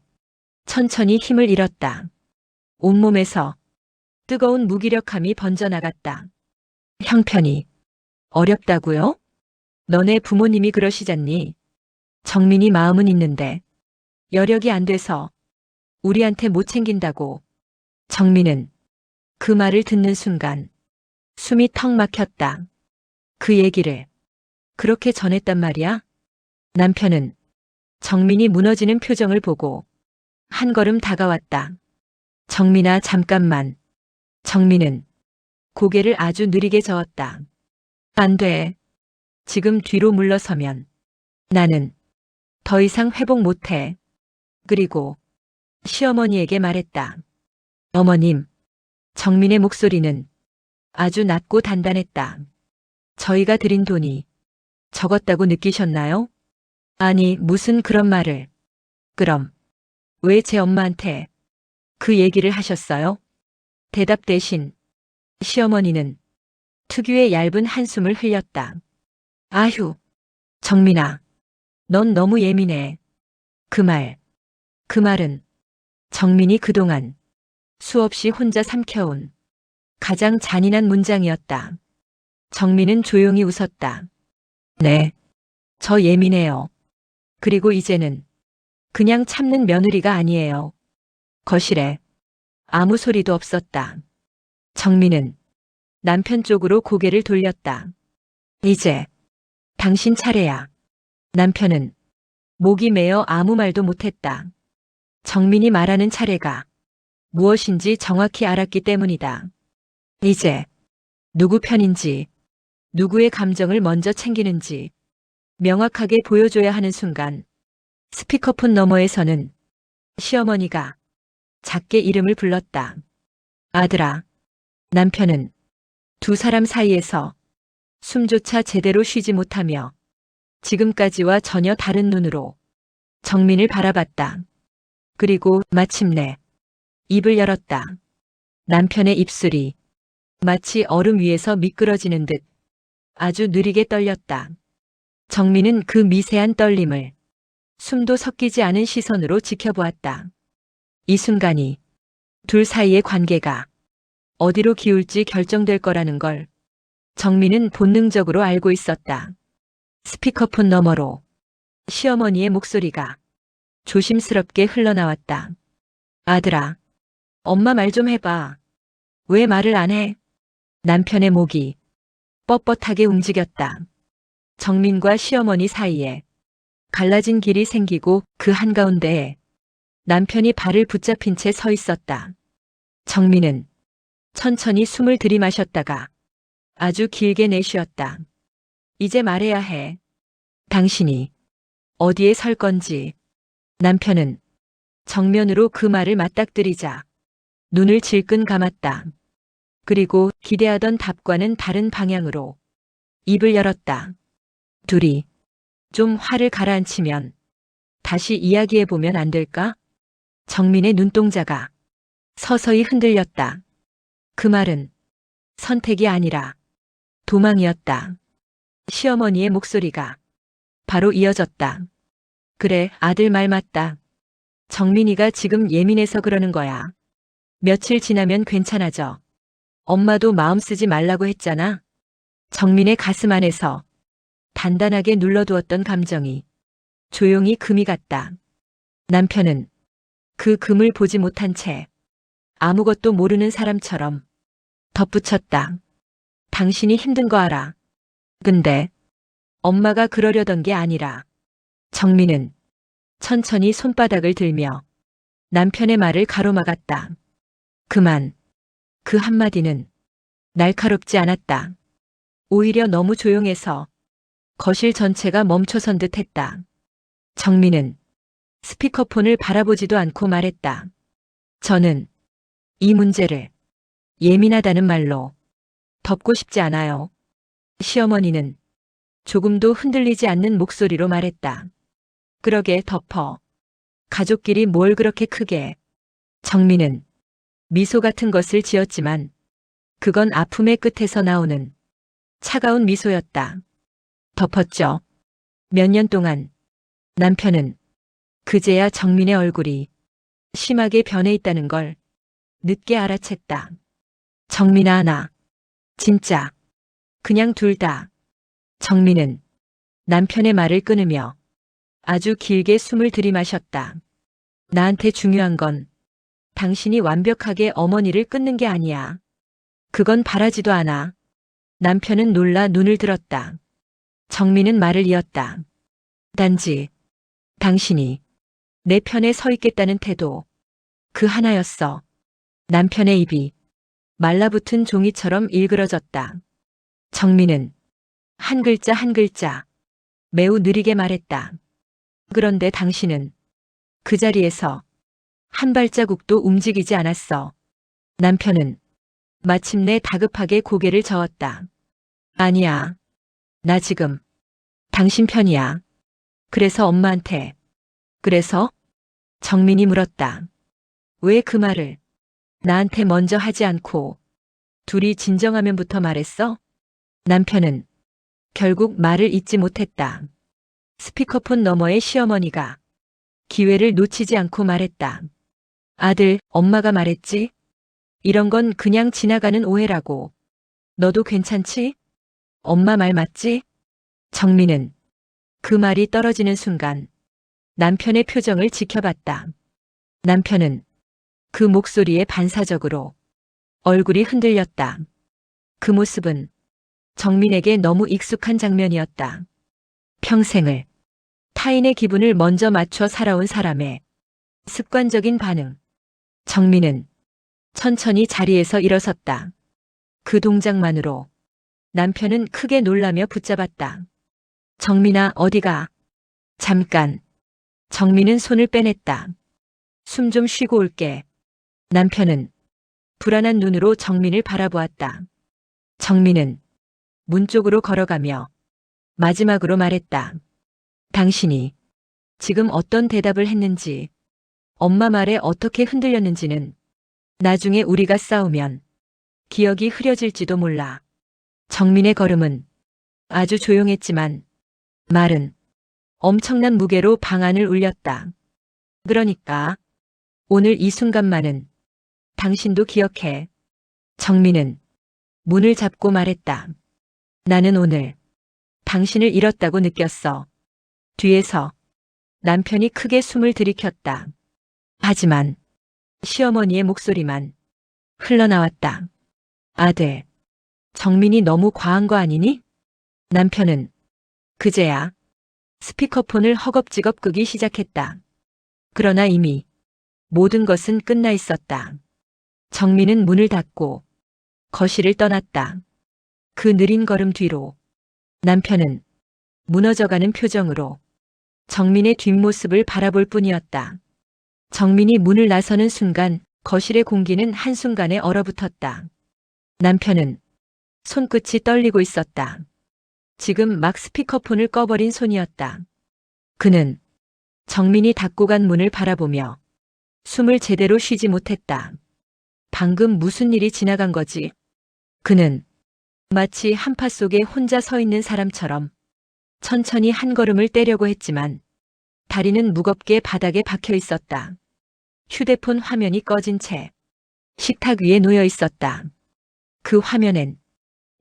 천천히 힘을 잃었다. 온몸에서 뜨거운 무기력함이 번져나갔다. 형편이 어렵다고요? 너네 부모님이 그러시잖니. 정민이 마음은 있는데 여력이 안 돼서 우리한테 못 챙긴다고. 정민은 그 말을 듣는 순간 숨이 턱 막혔다. 그 얘기를 그렇게 전했단 말이야? 남편은 정민이 무너지는 표정을 보고 한 걸음 다가왔다. 정민아 잠깐만. 정민은 고개를 아주 느리게 저었다. 안 돼. 지금 뒤로 물러서면 나는 더 이상 회복 못해. 그리고 시어머니에게 말했다. 어머님. 정민의 목소리는 아주 낮고 단단했다. 저희가 드린 돈이 적었다고 느끼셨나요? 아니, 무슨 그런 말을. 그럼 왜 제 엄마한테 그 얘기를 하셨어요? 대답 대신 시어머니는 특유의 얇은 한숨을 흘렸다. 아휴, 정민아, 넌 너무 예민해. 그 말은 정민이 그동안 수없이 혼자 삼켜온 가장 잔인한 문장이었다. 정민은 조용히 웃었다. 네, 저 예민해요. 그리고 이제는 그냥 참는 며느리가 아니에요. 거실에 아무 소리도 없었다. 정민은 남편 쪽으로 고개를 돌렸다. 이제 당신 차례야. 남편은 목이 메어 아무 말도 못했다. 정민이 말하는 차례가 무엇인지 정확히 알았기 때문이다. 이제 누구 편인지, 누구의 감정을 먼저 챙기는지 명확하게 보여줘야 하는 순간 스피커폰 너머에서는 시어머니가 작게 이름을 불렀다. 아들아. 남편은 두 사람 사이에서 숨조차 제대로 쉬지 못하며 지금까지와 전혀 다른 눈으로 정민을 바라봤다. 그리고 마침내 입을 열었다. 남편의 입술이 마치 얼음 위에서 미끄러지는 듯 아주 느리게 떨렸다. 정민은 그 미세한 떨림을 숨도 섞이지 않은 시선으로 지켜보았다. 이 순간이 둘 사이의 관계가 어디로 기울지 결정될 거라는 걸 정민은 본능적으로 알고 있었다. 스피커폰 너머로 시어머니의 목소리가 조심스럽게 흘러나왔다. 아들아, 엄마 말 좀 해봐. 왜 말을 안 해? 남편의 목이 뻣뻣하게 움직였다. 정민과 시어머니 사이에 갈라진 길이 생기고 그 한가운데에 남편이 발을 붙잡힌 채 서 있었다. 정민은 천천히 숨을 들이마셨다가 아주 길게 내쉬었다. 이제 말해야 해. 당신이 어디에 설 건지. 남편은 정면으로 그 말을 맞닥뜨리자 눈을 질끈 감았다. 그리고 기대하던 답과는 다른 방향으로 입을 열었다. 둘이 좀 화를 가라앉히면 다시 이야기해보면 안 될까? 정민의 눈동자가 서서히 흔들렸다. 그 말은 선택이 아니라 도망이었다. 시어머니의 목소리가 바로 이어졌다. 그래, 아들 말 맞다. 정민이가 지금 예민해서 그러는 거야. 며칠 지나면 괜찮아져. 엄마도 마음 쓰지 말라고 했잖아. 정민의 가슴 안에서 단단하게 눌러두었던 감정이 조용히 금이 갔다. 남편은 그 금을 보지 못한 채 아무것도 모르는 사람처럼 덧붙였다. 당신이 힘든 거 알아. 근데 엄마가 그러려던 게 아니라. 정민은 천천히 손바닥을 들며 남편의 말을 가로막았다. 그만. 그 한마디는 날카롭지 않았다. 오히려 너무 조용해서 거실 전체가 멈춰선 듯 했다. 정민은 스피커폰을 바라보지도 않고 말했다. 저는 이 문제를 예민하다는 말로 덮고 싶지 않아요. 시어머니는 조금도 흔들리지 않는 목소리로 말했다. 그러게 덮어. 가족끼리 뭘 그렇게 크게. 정민은 미소 같은 것을 지었지만 그건 아픔의 끝에서 나오는 차가운 미소였다. 덮었죠. 몇 년 동안 남편은 그제야 정민의 얼굴이 심하게 변해 있다는 걸 늦게 알아챘다. 정민아, 나 진짜 그냥 둘 다. 정민은 남편의 말을 끊으며 아주 길게 숨을 들이마셨다. 나한테 중요한 건 당신이 완벽하게 어머니를 끊는 게 아니야. 그건 바라지도 않아. 남편은 놀라 눈을 들었다. 정민은 말을 이었다. 단지 당신이 내 편에 서 있겠다는 태도. 그 하나였어. 남편의 입이 말라붙은 종이처럼 일그러졌다. 정민은 한 글자 한 글자 매우 느리게 말했다. 그런데 당신은 그 자리에서 한 발자국도 움직이지 않았어. 남편은 마침내 다급하게 고개를 저었다. 아니야. 나 지금 당신 편이야. 그래서 엄마한테. 그래서? 정민이 물었다. 왜 그 말을 나한테 먼저 하지 않고 둘이 진정하면부터 말했어? 남편은 결국 말을 잇지 못했다. 스피커폰 너머의 시어머니가 기회를 놓치지 않고 말했다. 아들, 엄마가 말했지? 이런 건 그냥 지나가는 오해라고. 너도 괜찮지? 엄마 말 맞지? 정민은 그 말이 떨어지는 순간 남편의 표정을 지켜봤다. 남편은 그 목소리에 반사적으로 얼굴이 흔들렸다. 그 모습은 정민에게 너무 익숙한 장면이었다. 평생을 타인의 기분을 먼저 맞춰 살아온 사람의 습관적인 반응. 정민은 천천히 자리에서 일어섰다. 그 동작만으로 남편은 크게 놀라며 붙잡았다. 정민아, 어디가? 잠깐. 정민은 손을 빼냈다. 숨 좀 쉬고 올게. 남편은 불안한 눈으로 정민을 바라보았다. 정민은 문 쪽으로 걸어가며 마지막으로 말했다. 당신이 지금 어떤 대답을 했는지, 엄마 말에 어떻게 흔들렸는지는 나중에 우리가 싸우면 기억이 흐려질지도 몰라. 정민의 걸음은 아주 조용했지만 말은 엄청난 무게로 방 안을 울렸다. 그러니까 오늘 이 순간만은 당신도 기억해. 정민은 문을 잡고 말했다. 나는 오늘 당신을 잃었다고 느꼈어. 뒤에서 남편이 크게 숨을 들이켰다. 하지만 시어머니의 목소리만 흘러나왔다. 아들, 정민이 너무 과한 거 아니니? 남편은 그제야 스피커폰을 허겁지겁 끄기 시작했다. 그러나 이미 모든 것은 끝나 있었다. 정민은 문을 닫고 거실을 떠났다. 그 느린 걸음 뒤로 남편은 무너져가는 표정으로 정민의 뒷모습을 바라볼 뿐이었다. 정민이 문을 나서는 순간 거실의 공기는 한순간에 얼어붙었다. 남편은 손끝이 떨리고 있었다. 지금 막 스피커폰을 꺼버린 손이었다. 그는 정민이 닫고 간 문을 바라보며 숨을 제대로 쉬지 못했다. 방금 무슨 일이 지나간 거지? 그는 마치 한파 속에 혼자 서 있는 사람처럼 천천히 한 걸음을 떼려고 했지만 다리는 무겁게 바닥에 박혀 있었다. 휴대폰 화면이 꺼진 채 식탁 위에 놓여 있었다. 그 화면엔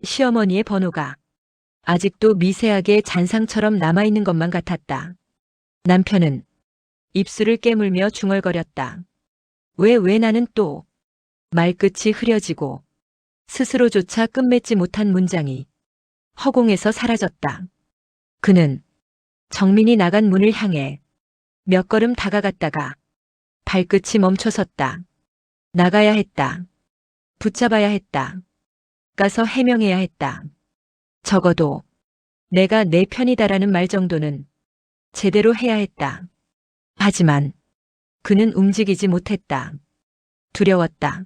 시어머니의 번호가 아직도 미세하게 잔상처럼 남아있는 것만 같았다. 남편은 입술을 깨물며 중얼거렸다. 왜 나는 또 말끝이 흐려지고 스스로조차 끝맺지 못한 문장이 허공에서 사라졌다. 그는 정민이 나간 문을 향해 몇 걸음 다가갔다가 발끝이 멈춰섰다. 나가야 했다. 붙잡아야 했다. 가서 해명해야 했다. 적어도 내가 내 편이다라는 말 정도는 제대로 해야 했다. 하지만 그는 움직이지 못했다. 두려웠다.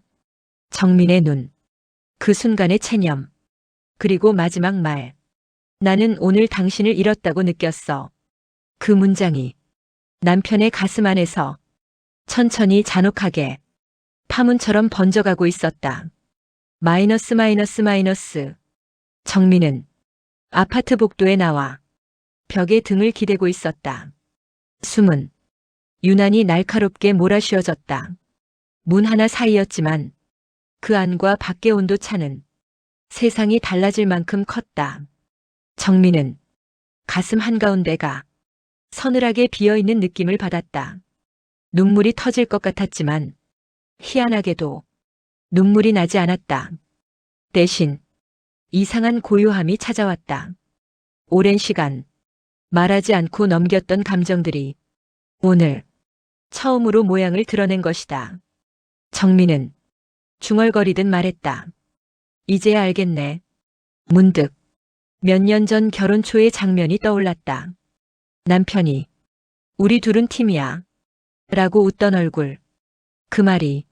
정민의 눈, 그 순간의 체념, 그리고 마지막 말. 나는 오늘 당신을 잃었다고 느꼈어. 그 문장이 남편의 가슴 안에서 천천히 잔혹하게 파문처럼 번져가고 있었다. 마이너스 마이너스 마이너스. 정민은 아파트 복도에 나와 벽에 등을 기대고 있었다. 숨은 유난히 날카롭게 몰아쉬어졌다. 문 하나 사이였지만 그 안과 밖의 온도 차는 세상이 달라질 만큼 컸다. 정민은 가슴 한가운데가 서늘하게 비어있는 느낌을 받았다. 눈물이 터질 것 같았지만 희한하게도 눈물이 나지 않았다. 대신 이상한 고요함이 찾아왔다. 오랜 시간 말하지 않고 넘겼던 감정들이 오늘 처음으로 모양을 드러낸 것이다. 정민은 중얼거리듯 말했다. 이제야 알겠네. 문득 몇 년 전 결혼 초의 장면이 떠올랐다. 남편이 우리 둘은 팀이야 라고 웃던 얼굴. 그 말이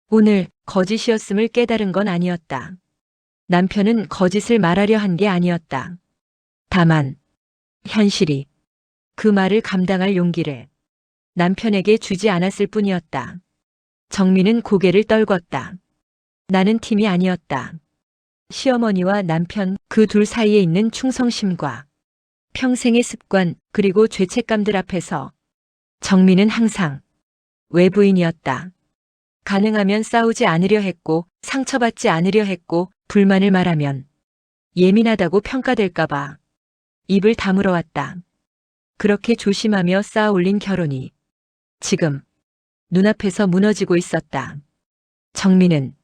오늘 거짓이었음을 깨달은 건 아니었다. 남편은 거짓을 말하려 한 게 아니었다. 다만 현실이 그 말을 감당할 용기를 남편에게 주지 않았을 뿐이었다. 정민은 고개를 떨궜다. 나는 팀이 아니었다. 시어머니와 남편 그 둘 사이에 있는 충성심과 평생의 습관 그리고 죄책감들 앞에서 정민은 항상 외부인이었다. 가능하면 싸우지 않으려 했고 상처받지 않으려 했고 불만을 말하면 예민하다고 평가될까봐 입을 다물어 왔다. 그렇게 조심하며 쌓아 올린 결혼이 지금 눈앞에서 무너지고 있었다. 정민은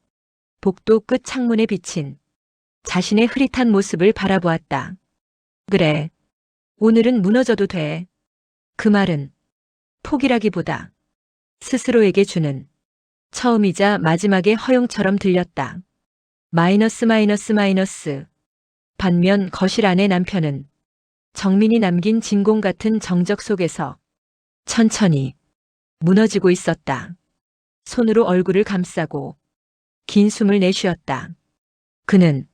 복도 끝 창문에 비친 자신의 흐릿한 모습을 바라보았다. 그래, 오늘은 무너져도 돼. 그 말은 포기라기보다 스스로에게 주는 처음이자 마지막의 허용처럼 들렸다. 마이너스 마이너스 마이너스. 반면 거실 안의 남편은 정민이 남긴 진공 같은 정적 속에서 천천히 무너지고 있었다. 손으로 얼굴을 감싸고 긴 숨을 내쉬었다. 그는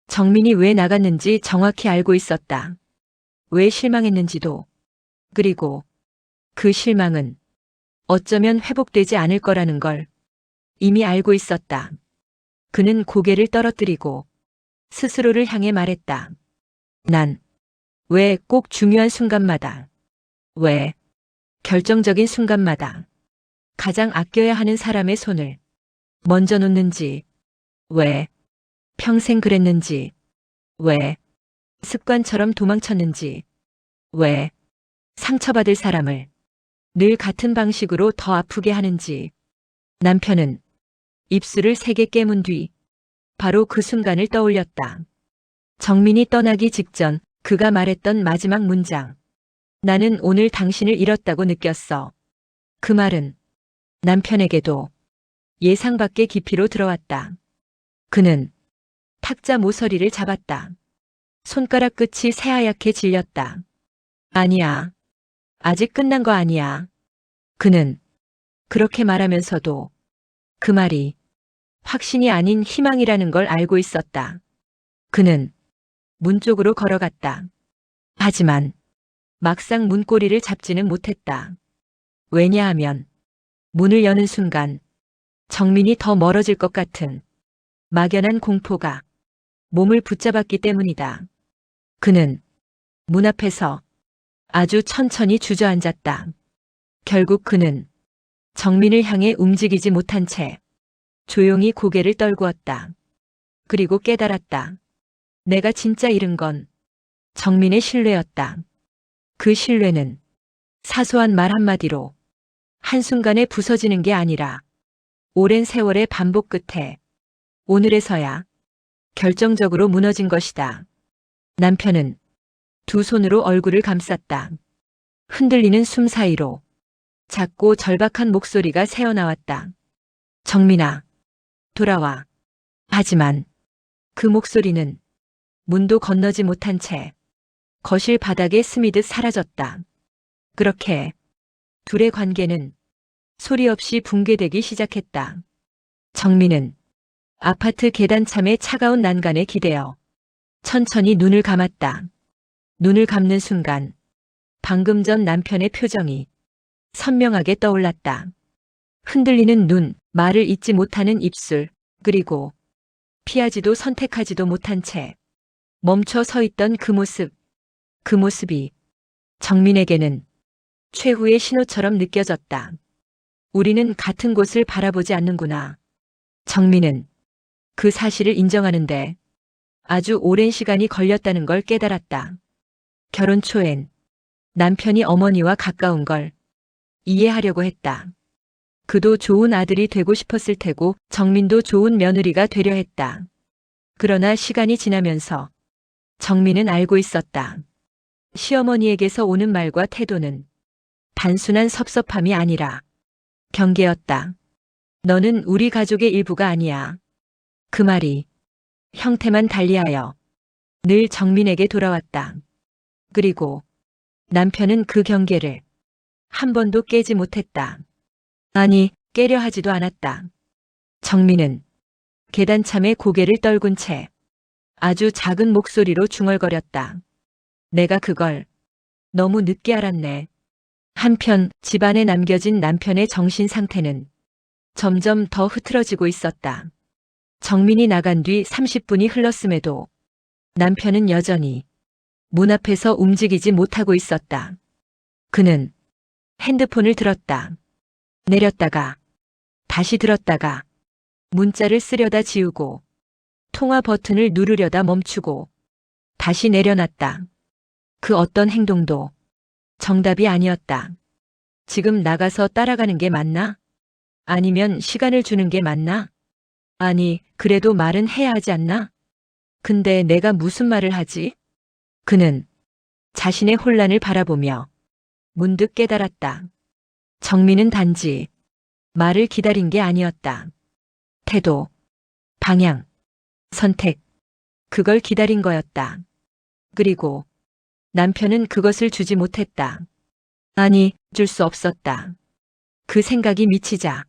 정민이 왜 나갔는지 정확히 알고 있었다. 왜 실망했는지도, 그리고 그 실망은 어쩌면 회복되지 않을 거라는 걸 이미 알고 있었다. 그는 고개를 떨어뜨리고 스스로를 향해 말했다. 난 왜 꼭 중요한 순간마다, 왜 결정적인 순간마다 가장 아껴야 하는 사람의 손을 먼저 놓는지, 왜 평생 그랬는지, 왜 습관처럼 도망쳤는지, 왜 상처받을 사람을 늘 같은 방식으로 더 아프게 하는지. 남편은 입술을 세게 깨문 뒤 바로 그 순간을 떠올렸다. 정민이 떠나기 직전 그가 말했던 마지막 문장. 나는 오늘 당신을 잃었다고 느꼈어. 그 말은 남편에게도 예상 밖의 깊이로 들어왔다. 그는 탁자 모서리를 잡았다. 손가락 끝이 새하얗게 질렸다. 아니야. 아직 끝난 거 아니야. 그는 그렇게 말하면서도 그 말이 확신이 아닌 희망이라는 걸 알고 있었다. 그는 문 쪽으로 걸어갔다. 하지만 막상 문고리를 잡지는 못했다. 왜냐하면 문을 여는 순간 정민이 더 멀어질 것 같은 막연한 공포가 몸을 붙잡았기 때문이다. 그는 문 앞에서 아주 천천히 주저앉았다. 결국 그는 정민을 향해 움직이지 못한 채 조용히 고개를 떨구었다. 그리고 깨달았다. 내가 진짜 잃은 건 정민의 신뢰였다. 그 신뢰는 사소한 말 한마디로 한순간에 부서지는 게 아니라 오랜 세월의 반복 끝에 오늘에서야 결정적으로 무너진 것이다. 남편은 두 손으로 얼굴을 감쌌다. 흔들리는 숨 사이로 작고 절박한 목소리가 새어나왔다. 정민아, 돌아와. 하지만 그 목소리는 문도 건너지 못한 채 거실 바닥에 스미듯 사라졌다. 그렇게 둘의 관계는 소리 없이 붕괴되기 시작했다. 정민은 아파트 계단참의 차가운 난간에 기대어 천천히 눈을 감았다. 눈을 감는 순간 방금 전 남편의 표정이 선명하게 떠올랐다. 흔들리는 눈, 말을 잇지 못하는 입술, 그리고 피하지도 선택하지도 못한 채 멈춰 서 있던 그 모습. 그 모습이 정민에게는 최후의 신호처럼 느껴졌다. 우리는 같은 곳을 바라보지 않는구나. 정민은 그 사실을 인정하는데 아주 오랜 시간이 걸렸다는 걸 깨달았다. 결혼 초엔 남편이 어머니와 가까운 걸 이해하려고 했다. 그도 좋은 아들이 되고 싶었을 테고 정민도 좋은 며느리가 되려 했다. 그러나 시간이 지나면서 정민은 알고 있었다. 시어머니에게서 오는 말과 태도는 단순한 섭섭함이 아니라 경계였다. 너는 우리 가족의 일부가 아니야. 그 말이 형태만 달리하여 늘 정민에게 돌아왔다. 그리고 남편은 그 경계를 한 번도 깨지 못했다. 아니, 깨려 하지도 않았다. 정민은 계단참에 고개를 떨군 채 아주 작은 목소리로 중얼거렸다. 내가 그걸 너무 늦게 알았네. 한편 집안에 남겨진 남편의 정신 상태는 점점 더 흐트러지고 있었다. 정민이 나간 뒤 30분이 흘렀음에도 남편은 여전히 문 앞에서 움직이지 못하고 있었다. 그는 핸드폰을 들었다. 내렸다가 다시 들었다가 문자를 쓰려다 지우고 통화 버튼을 누르려다 멈추고 다시 내려놨다. 그 어떤 행동도 정답이 아니었다. 지금 나가서 따라가는 게 맞나? 아니면 시간을 주는 게 맞나? 아니, 그래도 말은 해야 하지 않나? 근데 내가 무슨 말을 하지? 그는 자신의 혼란을 바라보며 문득 깨달았다. 정민은 단지 말을 기다린 게 아니었다. 태도, 방향, 선택, 그걸 기다린 거였다. 그리고 남편은 그것을 주지 못했다. 아니, 줄 수 없었다. 그 생각이 미치자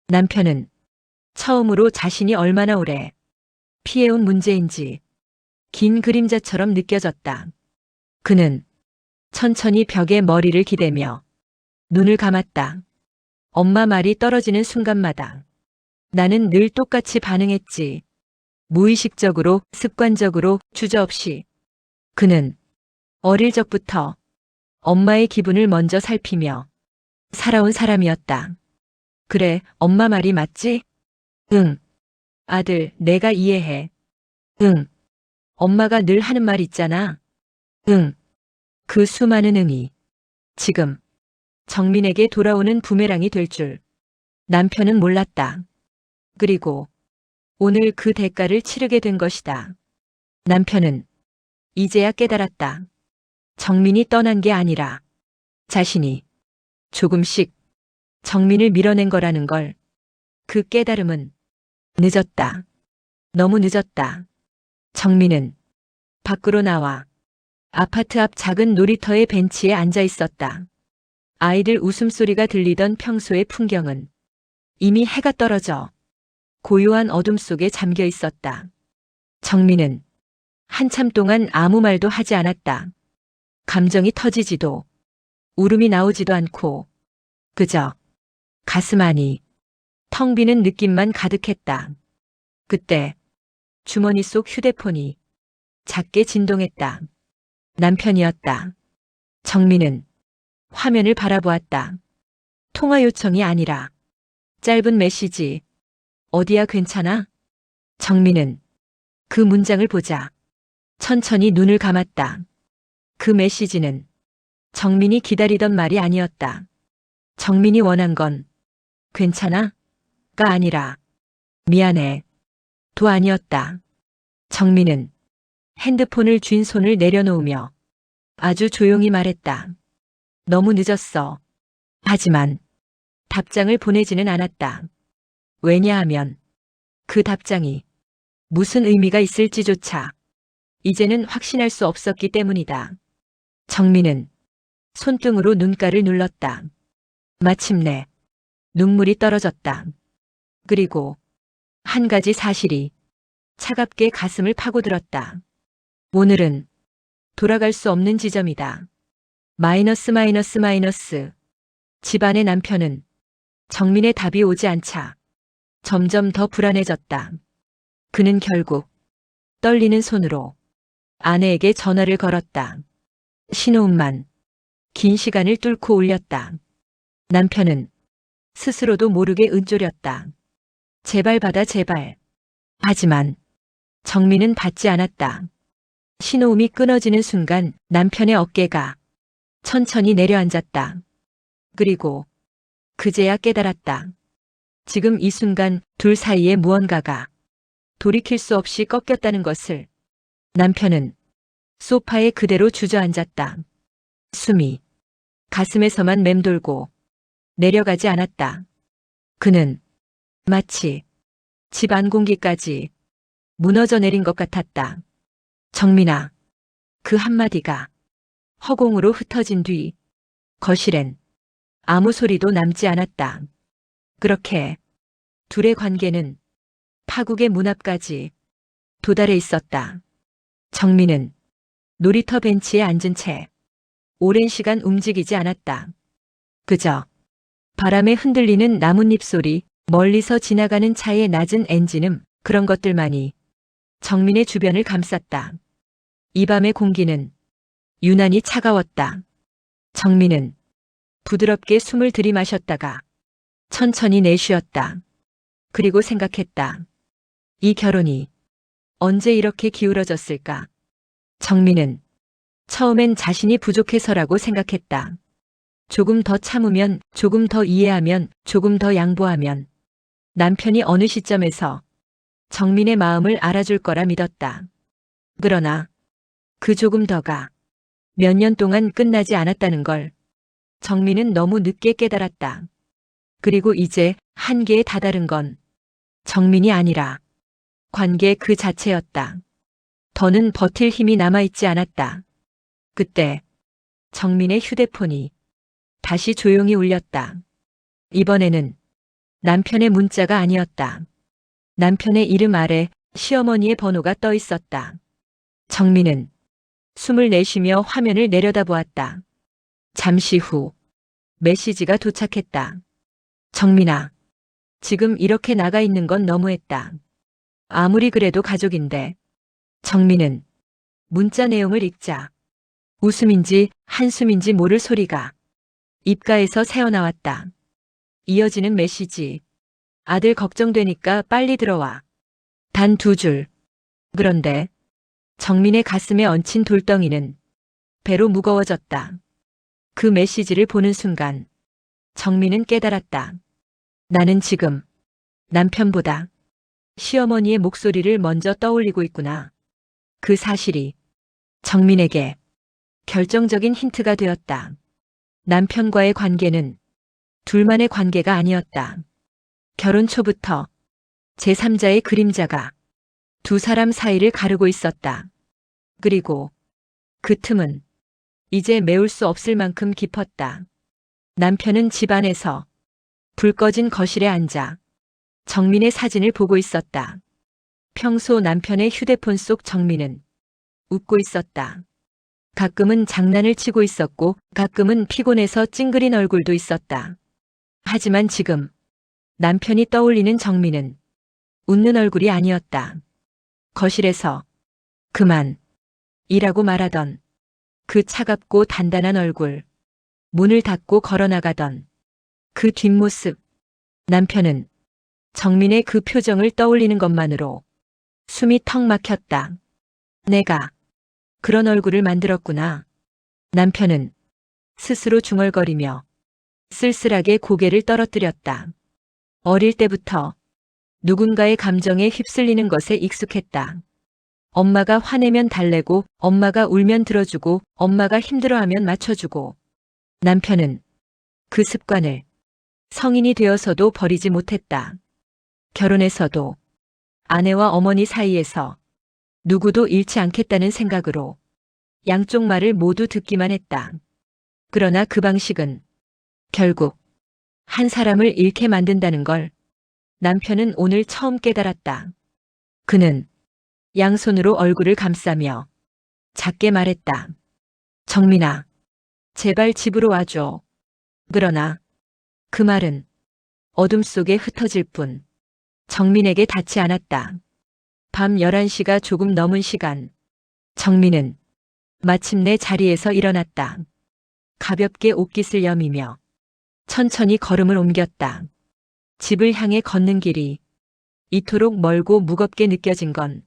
남편은 처음으로 자신이 얼마나 오래 피해온 문제인지 긴 그림자처럼 느껴졌다. 그는 천천히 벽에 머리를 기대며 눈을 감았다. 엄마 말이 떨어지는 순간마다 나는 늘 똑같이 반응했지. 무의식적으로, 습관적으로, 주저없이. 그는 어릴 적부터 엄마의 기분을 먼저 살피며 살아온 사람이었다. 그래, 엄마 말이 맞지? 응. 아들, 내가 이해해. 응. 엄마가 늘 하는 말 있잖아. 응. 그 수많은 응이 지금 정민에게 돌아오는 부메랑이 될 줄 남편은 몰랐다. 그리고 오늘 그 대가를 치르게 된 것이다. 남편은 이제야 깨달았다. 정민이 떠난 게 아니라 자신이 조금씩 정민을 밀어낸 거라는 걸. 그 깨달음은 늦었다. 너무 늦었다. 정민은 밖으로 나와 아파트 앞 작은 놀이터의 벤치에 앉아 있었다. 아이들 웃음소리가 들리던 평소의 풍경은 이미 해가 떨어져 고요한 어둠 속에 잠겨 있었다. 정민은 한참 동안 아무 말도 하지 않았다. 감정이 터지지도 울음이 나오지도 않고 그저 가슴 안이 텅 비는 느낌만 가득했다. 그때 주머니 속 휴대폰이 작게 진동했다. 남편이었다. 정민은 화면을 바라보았다. 통화 요청이 아니라 짧은 메시지. 어디야 괜찮아? 정민은 그 문장을 보자 천천히 눈을 감았다. 그 메시지는 정민이 기다리던 말이 아니었다. 정민이 원한 건 괜찮아? 가 아니라 미안해. 도 아니었다. 정민은 핸드폰을 쥔 손을 내려놓으며 아주 조용히 말했다. 너무 늦었어. 하지만 답장을 보내지는 않았다. 왜냐하면 그 답장이 무슨 의미가 있을지조차 이제는 확신할 수 없었기 때문이다. 정민은 손등으로 눈가를 눌렀다. 마침내 눈물이 떨어졌다. 그리고 한 가지 사실이 차갑게 가슴을 파고들었다. 오늘은 돌아갈 수 없는 지점이다. 마이너스 마이너스 마이너스. 집안의 남편은 정민의 답이 오지 않자 점점 더 불안해졌다. 그는 결국 떨리는 손으로 아내에게 전화를 걸었다. 신호음만 긴 시간을 뚫고 울렸다. 남편은 스스로도 모르게 은졸였다. 제발 받아 제발. 하지만 정민은 받지 않았다. 신호음이 끊어지는 순간 남편의 어깨가 천천히 내려앉았다. 그리고 그제야 깨달았다. 지금 이 순간 둘 사이에 무언가가 돌이킬 수 없이 꺾였다는 것을. 남편은 소파에 그대로 주저앉았다. 숨이 가슴에서만 맴돌고 내려가지 않았다. 그는 마치 집 안 공기까지 무너져 내린 것 같았다. 정민아. 그 한마디가 허공으로 흩어진 뒤 거실엔 아무 소리도 남지 않았다. 그렇게 둘의 관계는 파국의 문 앞까지 도달해 있었다. 정민은 놀이터 벤치에 앉은 채 오랜 시간 움직이지 않았다. 그저 바람에 흔들리는 나뭇잎 소리, 멀리서 지나가는 차의 낮은 엔진음, 그런 것들만이 정민의 주변을 감쌌다. 이 밤의 공기는 유난히 차가웠다. 정민은 부드럽게 숨을 들이마셨다가 천천히 내쉬었다. 그리고 생각했다. 이 결혼이 언제 이렇게 기울어졌을까? 정민은 처음엔 자신이 부족해서라고 생각했다. 조금 더 참으면, 조금 더 이해하면, 조금 더 양보하면 남편이 어느 시점에서 정민의 마음을 알아줄 거라 믿었다. 그러나 그 조금 더가 몇 년 동안 끝나지 않았다는 걸 정민은 너무 늦게 깨달았다. 그리고 이제 한계에 다다른 건 정민이 아니라 관계 그 자체였다. 더는 버틸 힘이 남아있지 않았다. 그때 정민의 휴대폰이 다시 조용히 울렸다. 이번에는 남편의 문자가 아니었다. 남편의 이름 아래 시어머니의 번호가 떠 있었다. 정민은 숨을 내쉬며 화면을 내려다보았다. 잠시 후 메시지가 도착했다. 정민아, 지금 이렇게 나가 있는 건 너무했다. 아무리 그래도 가족인데. 정민은 문자 내용을 읽자 웃음인지 한숨인지 모를 소리가 입가에서 새어나왔다. 이어지는 메시지. 아들 걱정되니까 빨리 들어와. 단 2줄. 그런데 정민의 가슴에 얹힌 돌덩이는 배로 무거워졌다. 그 메시지를 보는 순간 정민은 깨달았다. 나는 지금 남편보다 시어머니의 목소리를 먼저 떠올리고 있구나. 그 사실이 정민에게 결정적인 힌트가 되었다. 남편과의 관계는 둘만의 관계가 아니었다. 결혼 초부터 제3자의 그림자가 두 사람 사이를 가르고 있었다. 그리고 그 틈은 이제 메울 수 없을 만큼 깊었다. 남편은 집 안에서 불 꺼진 거실에 앉아 정민의 사진을 보고 있었다. 평소 남편의 휴대폰 속 정민은 웃고 있었다. 가끔은 장난을 치고 있었고 가끔은 피곤해서 찡그린 얼굴도 있었다. 하지만 지금 남편이 떠올리는 정민은 웃는 얼굴이 아니었다. 거실에서 그만 이라고 말하던 그 차갑고 단단한 얼굴, 문을 닫고 걸어나가던 그 뒷모습. 남편은 정민의 그 표정을 떠올리는 것만으로 숨이 턱 막혔다. 내가 그런 얼굴을 만들었구나. 남편은 스스로 중얼거리며 쓸쓸하게 고개를 떨어뜨렸다. 어릴 때부터 누군가의 감정에 휩쓸리는 것에 익숙했다. 엄마가 화내면 달래고, 엄마가 울면 들어주고, 엄마가 힘들어하면 맞춰주고. 남편은 그 습관을 성인이 되어서도 버리지 못했다. 결혼해서도 아내와 어머니 사이에서 누구도 잃지 않겠다는 생각으로 양쪽 말을 모두 듣기만 했다. 그러나 그 방식은 결국 한 사람을 잃게 만든다는 걸 남편은 오늘 처음 깨달았다. 그는 양손으로 얼굴을 감싸며 작게 말했다. 정민아, 제발 집으로 와줘. 그러나 그 말은 어둠 속에 흩어질 뿐 정민에게 닿지 않았다. 밤 11시가 조금 넘은 시간, 정민은 마침내 자리에서 일어났다. 가볍게 옷깃을 여미며 천천히 걸음을 옮겼다. 집을 향해 걷는 길이 이토록 멀고 무겁게 느껴진 건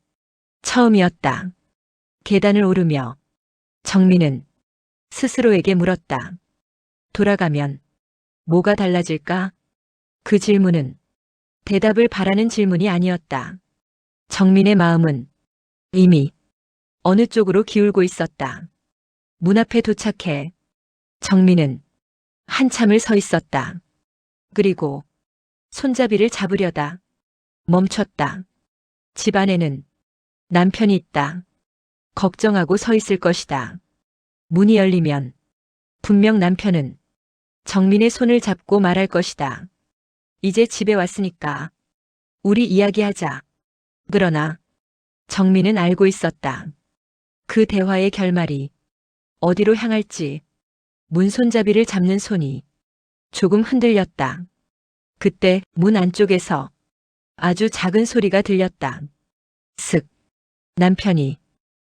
처음이었다. 계단을 오르며 정민은 스스로에게 물었다. 돌아가면 뭐가 달라질까? 그 질문은 대답을 바라는 질문이 아니었다. 정민의 마음은 이미 어느 쪽으로 기울고 있었다. 문 앞에 도착해 정민은 한참을 서 있었다. 그리고 손잡이를 잡으려다 멈췄다. 집 안에는 남편이 있다. 걱정하고 서 있을 것이다. 문이 열리면 분명 남편은 정민의 손을 잡고 말할 것이다. 이제 집에 왔으니까 우리 이야기하자. 그러나 정민은 알고 있었다. 그 대화의 결말이 어디로 향할지. 문 손잡이를 잡는 손이 조금 흔들렸다. 그때 문 안쪽에서 아주 작은 소리가 들렸다. 슥. 남편이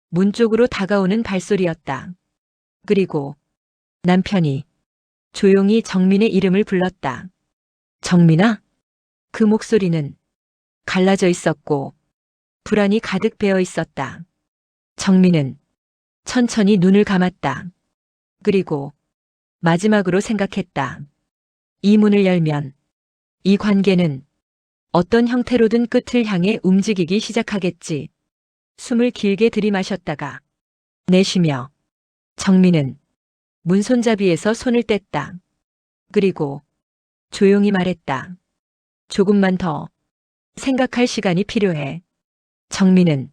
문 쪽으로 다가오는 발소리였다. 그리고 남편이 조용히 정민의 이름을 불렀다. 정민아? 그 목소리는 갈라져 있었고 불안이 가득 배어 있었다. 정민은 천천히 눈을 감았다. 그리고 마지막으로 생각했다. 이 문을 열면 이 관계는 어떤 형태로든 끝을 향해 움직이기 시작하겠지. 숨을 길게 들이마셨다가 내쉬며 정민은 문 손잡이에서 손을 뗐다. 그리고 조용히 말했다. 조금만 더 생각할 시간이 필요해. 정민은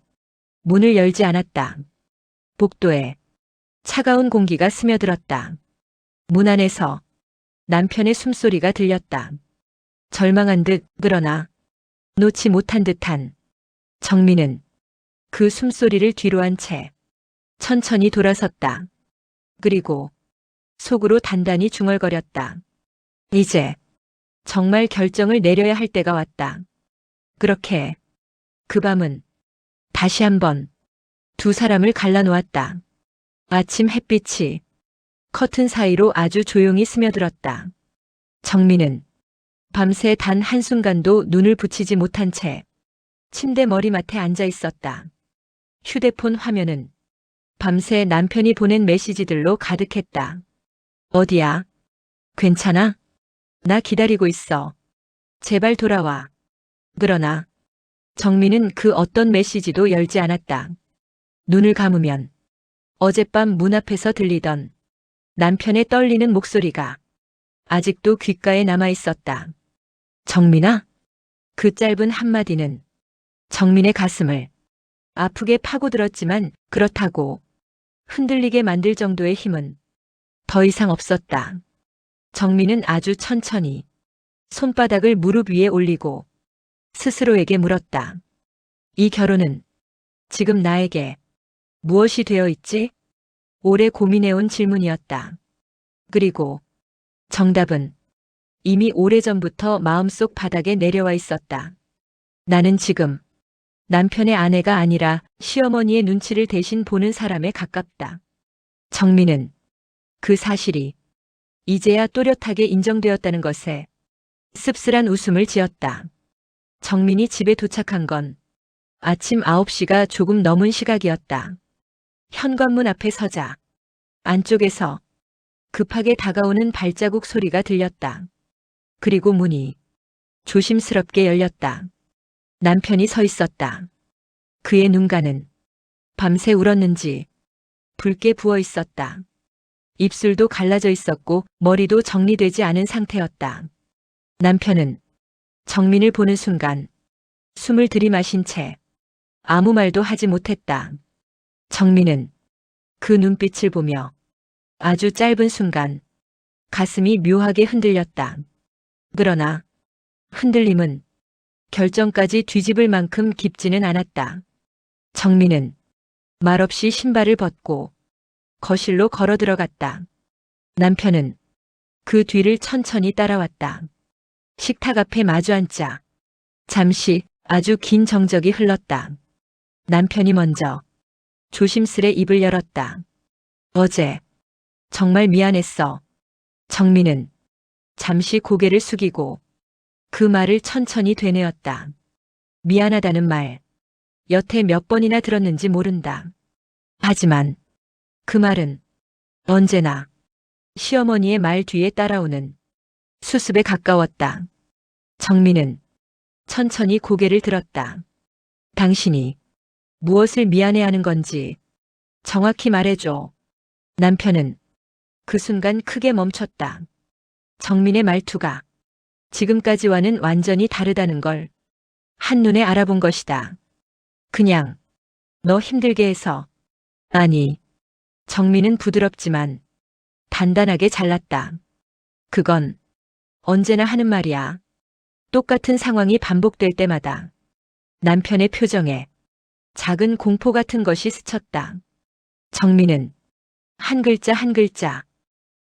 문을 열지 않았다. 복도에 차가운 공기가 스며들었다. 문 안에서 남편의 숨소리가 들렸다. 절망한 듯, 그러나 놓지 못한 듯한. 정민은 그 숨소리를 뒤로 한 채 천천히 돌아섰다. 그리고 속으로 단단히 중얼거렸다. 이제 정말 결정을 내려야 할 때가 왔다. 그렇게 그 밤은 다시 한번 두 사람을 갈라놓았다. 아침 햇빛이 커튼 사이로 아주 조용히 스며들었다. 정민은 밤새 단 한순간도 눈을 붙이지 못한 채 침대 머리맡에 앉아 있었다. 휴대폰 화면은 밤새 남편이 보낸 메시지들로 가득했다. 어디야? 괜찮아? 나 기다리고 있어. 제발 돌아와. 그러나 정민은 그 어떤 메시지도 열지 않았다. 눈을 감으면 어젯밤 문 앞에서 들리던 남편의 떨리는 목소리가 아직도 귓가에 남아 있었다. 정민아? 그 짧은 한마디는 정민의 가슴을 아프게 파고들었지만 그렇다고 흔들리게 만들 정도의 힘은 더 이상 없었다. 정민은 아주 천천히 손바닥을 무릎 위에 올리고 스스로에게 물었다. 이 결혼은 지금 나에게 무엇이 되어 있지? 오래 고민해온 질문이었다. 그리고 정답은 이미 오래전부터 마음속 바닥에 내려와 있었다. 나는 지금 남편의 아내가 아니라 시어머니의 눈치를 대신 보는 사람에 가깝다. 정민은 그 사실이 이제야 또렷하게 인정되었다는 것에 씁쓸한 웃음을 지었다. 정민이 집에 도착한 건 아침 9시가 조금 넘은 시각이었다. 현관문 앞에 서자 안쪽에서 급하게 다가오는 발자국 소리가 들렸다. 그리고 문이 조심스럽게 열렸다. 남편이 서 있었다. 그의 눈가는 밤새 울었는지 붉게 부어 있었다. 입술도 갈라져 있었고 머리도 정리되지 않은 상태였다. 남편은 정민을 보는 순간 숨을 들이마신 채 아무 말도 하지 못했다. 정민은 그 눈빛을 보며 아주 짧은 순간 가슴이 묘하게 흔들렸다. 그러나 흔들림은 결정까지 뒤집을 만큼 깊지는 않았다. 정민은 말없이 신발을 벗고 거실로 걸어 들어갔다. 남편은 그 뒤를 천천히 따라왔다. 식탁 앞에 마주 앉자 잠시 아주 긴 정적이 흘렀다. 남편이 먼저 조심스레 입을 열었다. 어제 정말 미안했어. 정민은 잠시 고개를 숙이고 그 말을 천천히 되뇌었다. 미안하다는 말, 여태 몇 번이나 들었는지 모른다. 하지만 그 말은 언제나 시어머니의 말 뒤에 따라오는 수습에 가까웠다. 정민은 천천히 고개를 들었다. 당신이 무엇을 미안해하는 건지 정확히 말해줘. 남편은 그 순간 크게 멈췄다. 정민의 말투가 지금까지와는 완전히 다르다는 걸 한눈에 알아본 것이다. 그냥 너 힘들게 해서. 아니, 정민은 부드럽지만 단단하게 잘랐다. 그건 언제나 하는 말이야. 똑같은 상황이 반복될 때마다 남편의 표정에 작은 공포 같은 것이 스쳤다. 정민은 한 글자 한 글자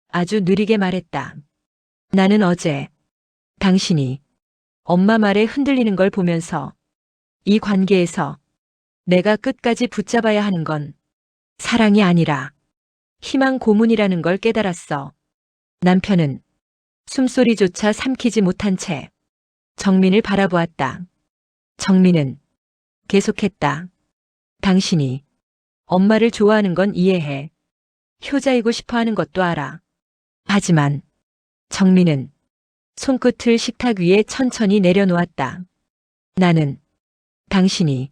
아주 느리게 말했다. 나는 어제 당신이 엄마 말에 흔들리는 걸 보면서 이 관계에서 내가 끝까지 붙잡아야 하는 건 사랑이 아니라 희망 고문이라는 걸 깨달았어. 남편은 숨소리조차 삼키지 못한 채 정민을 바라보았다. 정민은 계속했다. 당신이 엄마를 좋아하는 건 이해해. 효자이고 싶어 하는 것도 알아. 하지만 정민은 손끝을 식탁 위에 천천히 내려놓았다. 나는 당신이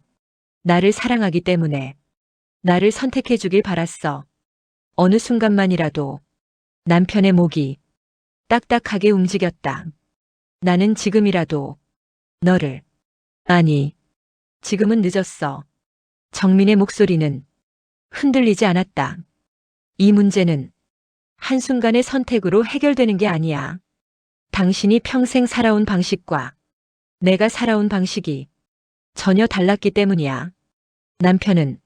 나를 사랑하기 때문에 나를 선택해 주길 바랐어. 어느 순간만이라도 남편의 목이 딱딱하게 움직였다. 나는 지금이라도 너를, 아니, 지금은 늦었어. 정민의 목소리는 흔들리지 않았다. 이 문제는 한순간의 선택으로 해결되는 게 아니야. 당신이 평생 살아온 방식과 내가 살아온 방식이 전혀 달랐기 때문이야. 남편은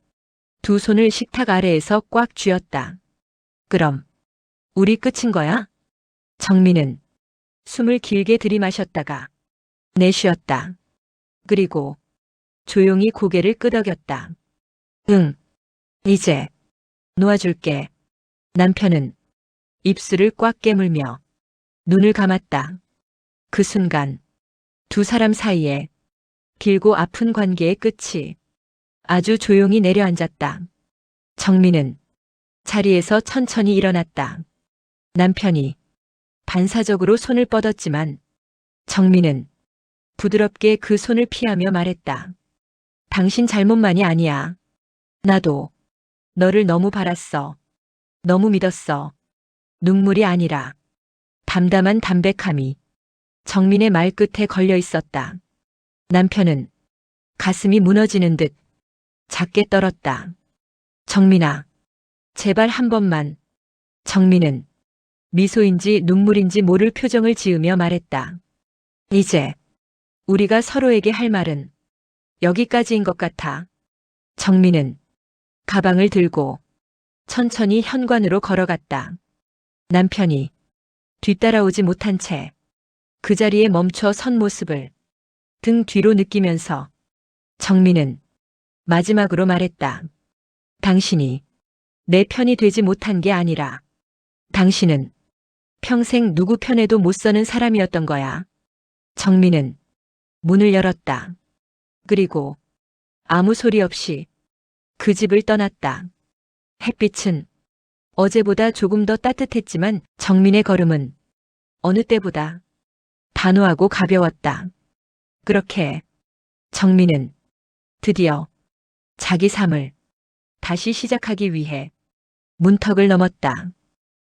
두 손을 식탁 아래에서 꽉 쥐었다. 그럼 우리 끝인 거야? 정민은 숨을 길게 들이마셨다가 내쉬었다. 그리고 조용히 고개를 끄덕였다. 응, 이제 놓아줄게. 남편은 입술을 꽉 깨물며 눈을 감았다. 그 순간 두 사람 사이에 길고 아픈 관계의 끝이 아주 조용히 내려앉았다. 정민은 자리에서 천천히 일어났다. 남편이 반사적으로 손을 뻗었지만 정민은 부드럽게 그 손을 피하며 말했다. 당신 잘못만이 아니야. 나도 너를 너무 바랐어. 너무 믿었어. 눈물이 아니라 담담한 담백함이 정민의 말끝에 걸려 있었다. 남편은 가슴이 무너지는 듯 작게 떨었다. 정민아, 제발 한 번만. 정민은 미소인지 눈물인지 모를 표정을 지으며 말했다. 이제 우리가 서로에게 할 말은 여기까지인 것 같아. 정민은 가방을 들고 천천히 현관으로 걸어갔다. 남편이 뒤따라오지 못한 채 그 자리에 멈춰 선 모습을 등 뒤로 느끼면서 정민은 마지막으로 말했다. 당신이 내 편이 되지 못한 게 아니라 당신은 평생 누구 편에도 못 서는 사람이었던 거야. 정민은 문을 열었다. 그리고 아무 소리 없이 그 집을 떠났다. 햇빛은 어제보다 조금 더 따뜻했지만 정민의 걸음은 어느 때보다 단호하고 가벼웠다. 그렇게 정민은 드디어 자기 삶을 다시 시작하기 위해 문턱을 넘었다.